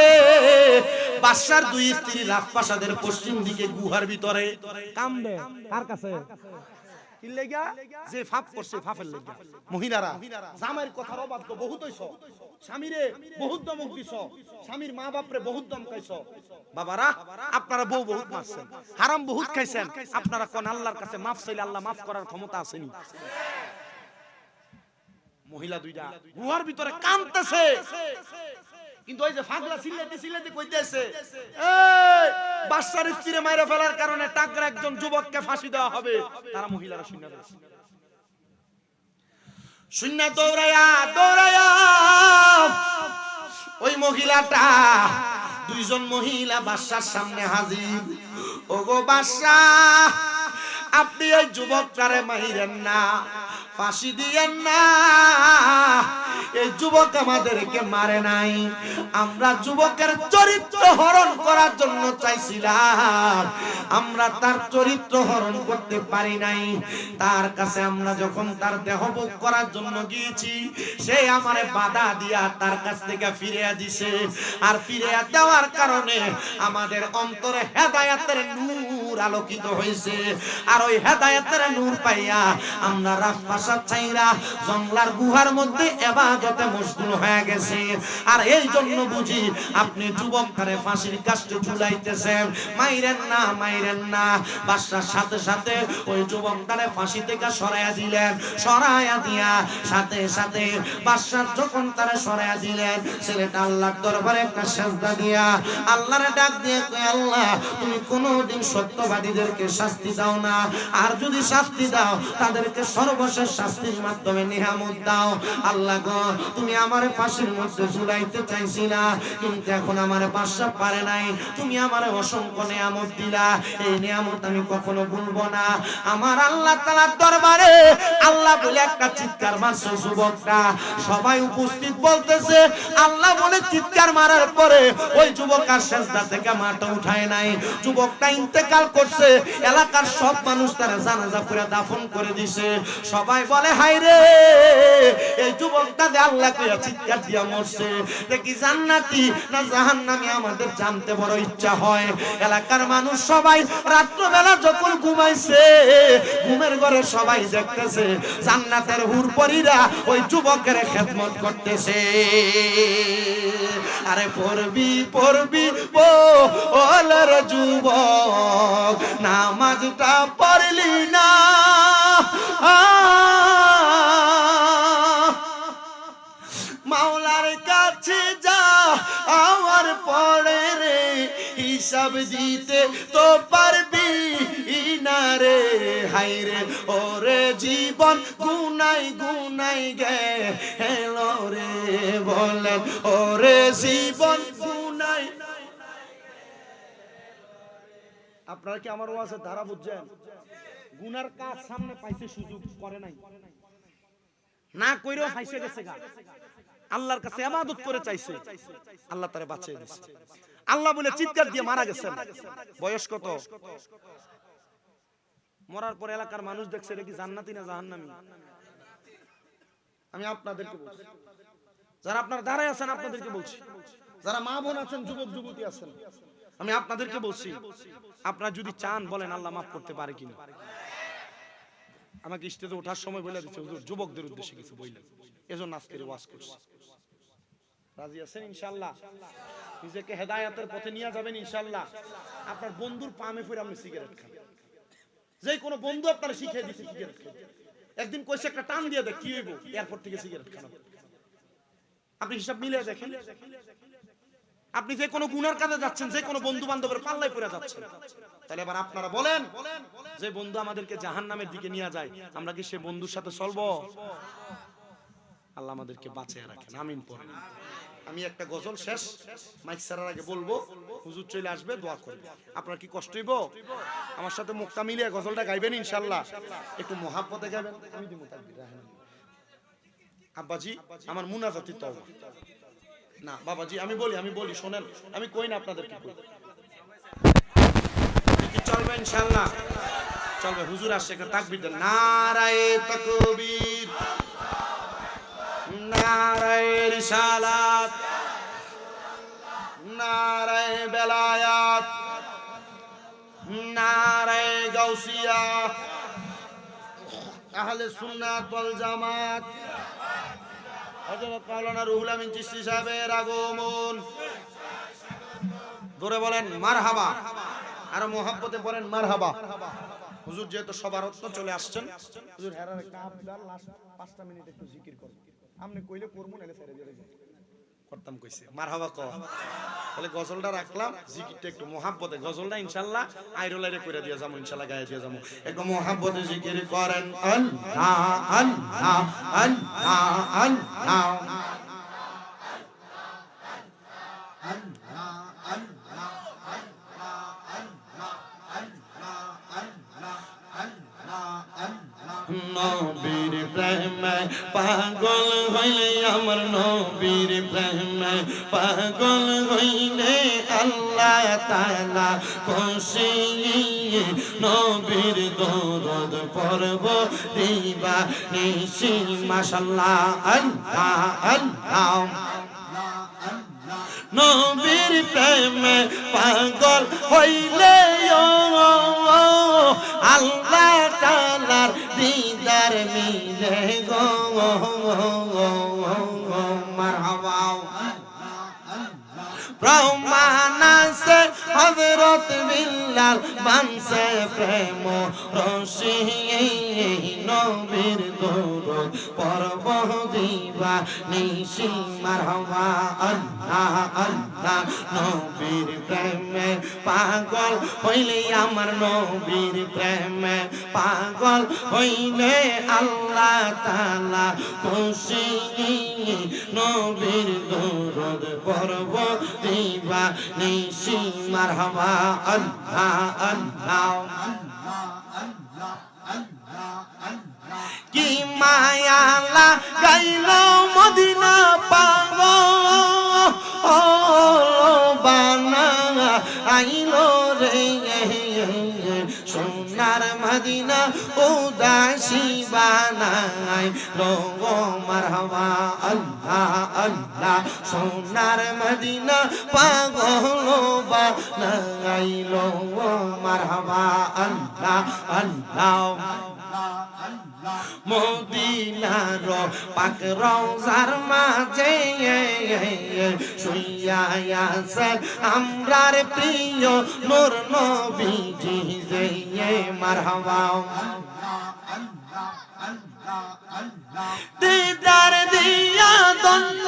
বাদশার 2 স্ত্রী রাজপ্রাসাদের পশ্চিম দিকে গুহার ভিতরে কামবে। কার কাছে? কি লাগা? যে ফাপ করছে ফাপের লাগা। মহিলারা জামাইয়ের কথার অবাধ্য বহুত হইছো, স্বামীরে বহুত দমক দিছো, স্বামীর মা বাপরে বহুত দম খাইছো। বাবারা আপনারা বউ বহুত মারছেন, হারাম বহুত খাইছেন। আপনারা কোন আল্লাহর কাছে মাফ চাইলে আল্লাহ মাফ করার ক্ষমতা আছেনি? মহিলা 2টা গুহার ভিতরে কাঁদতেছে, কিন্তু ওই যে ফাগলা চিল্লাইতে চিল্লাইতে কইতেছে, এই বাদশার স্ত্রীরে মাইরা ফেলার কারণে টাকরা একজন যুবককে ফাঁসি দেওয়া হবে। তারা মহিলারা শুনে গেছে, শুনে দৌড়ায়া দৌড়ায়া ওই মহিলাটা, 2 জন মহিলা বাদশার সামনে হাজির। ওগো বাদশাহ, আপনি ওই যুবকটারে মাইরেন না, ফাঁসি দিয়েন না। এই যুবক আমাদেরকে মারে নাই, আমরা যুবকের চরিত্র হরণ করার জন্য চাইছিলাম, আমরা তার চরিত্র হরণ করতে পারি নাই। তার কাছে আমরা যখন তার দেহ ভোগ করার জন্য গিয়েছি, সে আমারে বাধা দিয়া তার কাছ থেকে ফিরিয়ে দিছে। আর ফিরিয়ে দেওয়ার কারণে আমাদের অন্তরে হেদায়েতের নূর আলোকিত হয়েছে। আর ওই হেদায়েতের নূর পাইয়া আমরা রাজপ্রাসাদ ছাইরা জঙ্গলার গুহার মধ্যে ইবাদতে মশগুল হয়ে গেছে। আর এই জন্য বুঝি আপনি যুবকটারে ফাঁসির কাষ্ঠে ঝুলাইতেছেন। মাইরেন না, মাইরেন না। বাদশার সাথে সাথে ওই যুবকটারে ফাঁসি থেকে সরাইয়া দিলেন। সরাইয়া দিয়া সাথে সাথে বাদশার যখন তারে সরাইয়া দিলেন, ছেলেটা আল্লাহর দরবারে একটা সিজদা দিয়া আল্লাহরে ডাক দিয়ে কয়, আল্লাহ তুমি কোনোদিন সত্যবাদীদেরকে শাস্তি দাও না, আর যদি শাস্তি দাও তাদেরকে সর্বশেষ শাস্তির মাধ্যমে নিয়ামত দাও। আল্লাহ গো, তুমি আমারে ফাঁসির মধ্যে ঝুলাইতে চাইছিলা, কিন্তু এখন আমার বাদশা পারে নাই, তুমি আমারে অসংখ্য নিয়ামত দিলা, এই নিয়ামত আমি কখনো ভুলবো না। আমার আল্লাহ তাআলার দরবারে আল্লাহ বলে একটা চিৎকার মারছে যুবকটা। সবাই উপস্থিত বলতেছে, আল্লাহ বলে চিৎকার মারার পরে ওই যুবক আর সিজদা থেকে মাথা উঠায় নাই। যুবকটা ইন্তেকাল করছে, এলাকার সব মানুষ তার জানাজা করে দাফন করে দিছে। সবাই বলে, হায় রে, এই যুবকটা যে আল্লাহ কইয়া চিৎকার দিয়া মরছে, দেখি জান্নাতি না জাহান্নামী আমাদের জানতে বড় ইচ্ছা হয়। এলাকার মানুষ সবাই রাত্রবেলা যখন ঘুমাইছে, ঘুমের ঘরে সবাই দেখতেছে জান্নাতের হুরপরীরা ওই যুবকের খেদমত করতেছে। আরে পড়বি পড়বি ওলের যুবক, নামাজটা পড়লি না, বুঝতে তো পারবি না রে, হাইরে ওরে জীবন গুনাই গুনাই গেল রে, বলেন ওরে জীবন গুনাই। আপনারা কি আমার ওয়াজের ধারা বুঝছেন? গুনার কাজ সামনে পাইছে, সুযোগ করে নাই, না কইরেও ফাইসে গেছে গা, আল্লাহর কাছে ইবাদত করে চাইছে, আল্লাহ তারে বাঁচিয়ে দিয়েছে। আল্লাহ বলে চিৎকার দিয়ে মারা গেছেন। বয়স কত? মরার পর এলাকার মানুষ দেখছে এটা কি জান্নাতি না জাহান্নামী? আমি আপনাদেরকে বলছি, যারা আপনার দাঁড়ায় আছেন আপনাদেরকে বলছি, যারা মা বোন আছেন, যুবক যুবতী আছেন, আমি আপনাদেরকে বলছি, আপনারা যদি চান বলেন আল্লাহ মাফ করতে পারে কিনা। আমাকে স্টেজে ওঠার সময় বলে দিচ্ছে হুজুর যুবকদের উদ্দেশ্যে কিছু বললেন, এজন্য আজকে ওয়াজ করছি। রাজি আছেন ইনশাআল্লাহ? নিজেকে হেদায়েতের পথে নিয়ে যাবেন ইনশাআল্লাহ। আপনার বন্ধুর পামে ফিরে আপনি সিগারেট খান, যে কোনো বন্ধু আপনারা শিখিয়ে দিচ্ছে সিগারেট খান, একদিন কইছে একটা টান দিয়ে দেখ কি হইব, এয়ারপোর্ট থেকে সিগারেট খান। আপনি হিসাব মিলিয়ে দেখেন, আপনি যে কোনো গুনার কাজে যাচ্ছেন, যে কোনো বন্ধু বান্ধবের পাল্লায় পড়ে যাচ্ছেন, তাহলে এবার আপনারা বলেন যে বন্ধু আমাদেরকে জাহান্নামের দিকে নিয়ে যায়, আমরা কি সে বন্ধুর সাথে চলবো? আল্লাহ আমাদেরকে বাঁচিয়ে রাখেন, আমিন পড়েন। আমি একটা গজল শেষ মাইক ছাড়ার আগে বলবো, হুজুর চলে আসবে, দোয়া করবে। আপনার কি কষ্ট হইব? আমার সাথে মুক্তা মিলিয়ে গজলটা গাইবেন ইনশাআল্লাহ, একটু মহাব্বতে গাইবেন। আমি দিব তাকবীর। আব্বাজি আমার মুনাজাতি তওবা না, বাবাজি আমি বলি শোনেন, আমি কই না আপনাদেরকে কই, কি চলবে ইনশাআল্লাহ? চলবে। হুজুর আসছে, একটা তাকবীর দেন। নারায়ে তাকবীর, নারায়ে রিসালাত, নারায়ে বেলায়াত, নারায়ে গাউসিয়া, আহলে সুন্নাত ওয়াল জামাত, হযরত মাওলানা রুহুল আমিন চিশতি সাহেবের আগমন। ধরে বলেন মারহাবা, আর মুহাব্বতে বলেন মারহাবা। হুজুর যেহেতু সবার রত্ন চলে আসছেন, হুজুর হেরার একটা আবদার, লাস্ট 5টা মিনিট একটু জিকির করব। আপনি কইলে করব, নালে ছেড়ে দিয়ে করতাম, কইছে মারহাবা ক। তাহলে গজলটা রাখলাম, জিকিরটা একটু মুহাব্বতে, গজলটা ইনশাআল্লাহ আইরোলাইরে কইরা দিয়া যাবো, ইনশাআল্লাহ গায়ে দিয়া যাবো। একটু মুহাব্বতে জিকির করেন আল্লাহ আল্লাহ আল্লাহ আল্লাহ। নবীর প্রেমে পাগল হইলে, আমার নবীর প্রেমে পাগল হইলে আল্লাহ তাআলা খুশি। নবীর দরুদ পড়ব দিবা নিশি, মাশাআল্লাহ আল্লাহ আল্লাহ। নবীর প্রেমে পাগল হইলে আল্লাহ তাআলার দিদার মিলে গো, মারহাবা। প্রমাণ আছে হযরত বিল্লাল বানছে প্রেম রশি, নবীর দরুদ পড়ব দিবা নিশি, মারহাবা আল্লাহ আল্লাহ। নবীর প্রেমে পাগল হইলে, আমার নবীর প্রেমে পাগল হইলে আল্লাহ তাআলা খুশি। নবীর দরুদ পড়ব দিবা নিশি, মারহাবা আল্লাহ আল্লাহ। কি মায়া লাগাইল মদিনা পাগল আইলো রে, সোনার মদিনা উদাসী বানাই লো, মারহাবা আল্লাহ আল্লাহ। সোনার মদিনা পাগল বানাইলো, মারহাবা আল্লাহ আল্লাহ। মদিনার পাক রওজার মাঝে শুইয়া আছে আমরার প্রিয় নূর নবীজি, যে মারহাবা। দিদার দিয়া ধন্য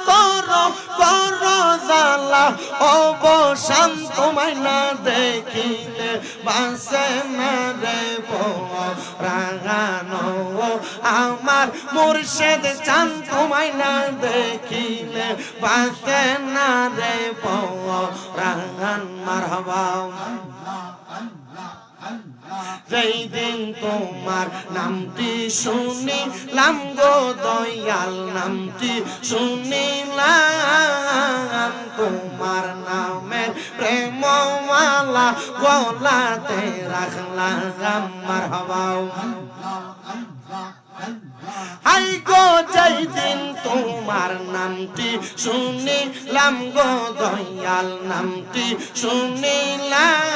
করো করো জালা অবসান তোমায় না দেখিলে বাসে না রে পরাগানো আমার মুর্শিদ চান তোমায় না দেখিলে বাসে না রে পরাগান মারহাবা যেই দিন তোমার নামটি শুনিলাম গো দয়াল নামটি শুনিলাম তোমার নামের প্রেমওয়ালা গলাতে রাখলাম মারহাবা হাই গো যেই দিন তোমার নামটি শুনিলাম গো দয়াল নামটি শুনিলাম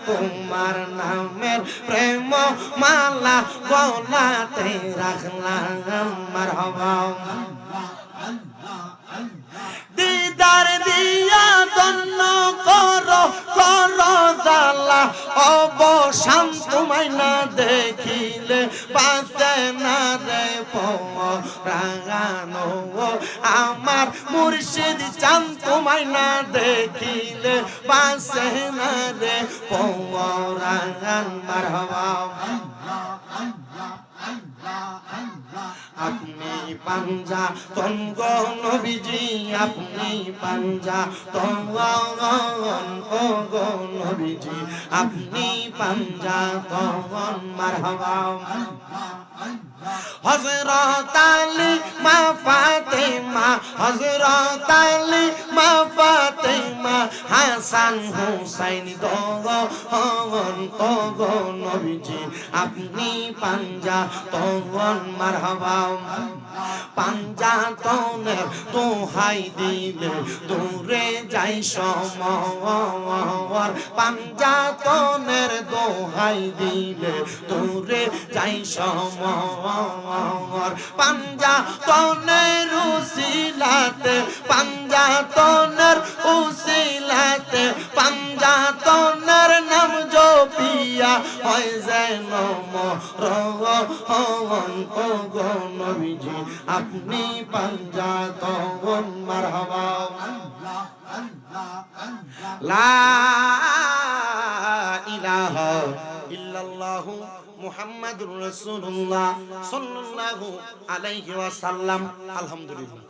তোমার নামের প্রেম মালা গলাতে রাখলাম মারহাবা দিদার দিয়া ধন্য করো করো জালা অবসান তোমায় না দেখিলে বাঁচে না রে পরাগানো আমার মুর্শিদ চান তোমায় না দেখিলে বাঁচে না রে পরাগান মারহাবা আপনি পাঞ্জা তঙ্গ নবীজি আপনি পাঞ্জা তঙ্গ নবীজি আপনি পাঞ্জা তঙ্গন মারহাবা হযরত আলী মা ফাতেমা হযরত আলী মা ফাতেমা হাসান হুসাইন দোগো নবীজি আপনি পাঞ্জা তঙ্গন মারহাবা পাঞ্জাতনের দোহাই দিলে দূরে যাই সমর পাঞ্জাতনের দোহাই দিলে দূরে যাই সমর পাঞ্জাতনের উসিলাতে পাঞ্জাতনের উসিলাতে পাঞ্জাতনের নাম জপিয়া হয় যেন মরণ ও গো নবীজি আপনি পাঞ্জাতন মারহাবা লা ইলাহা ইল্লাল্লাহু মুহাম্মাদুর রাসূলুল্লাহ সাল্লাল্লাহু আলাইহি ওয়াসাল্লাম আলহামদুলিল্লাহ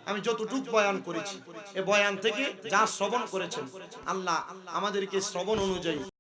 আমি যতটুকু বয়ান করেছি এই বয়ান থেকে যা শ্রবণ করেছেন আল্লাহ আমাদেরকে শ্রবণ অনুযায়ী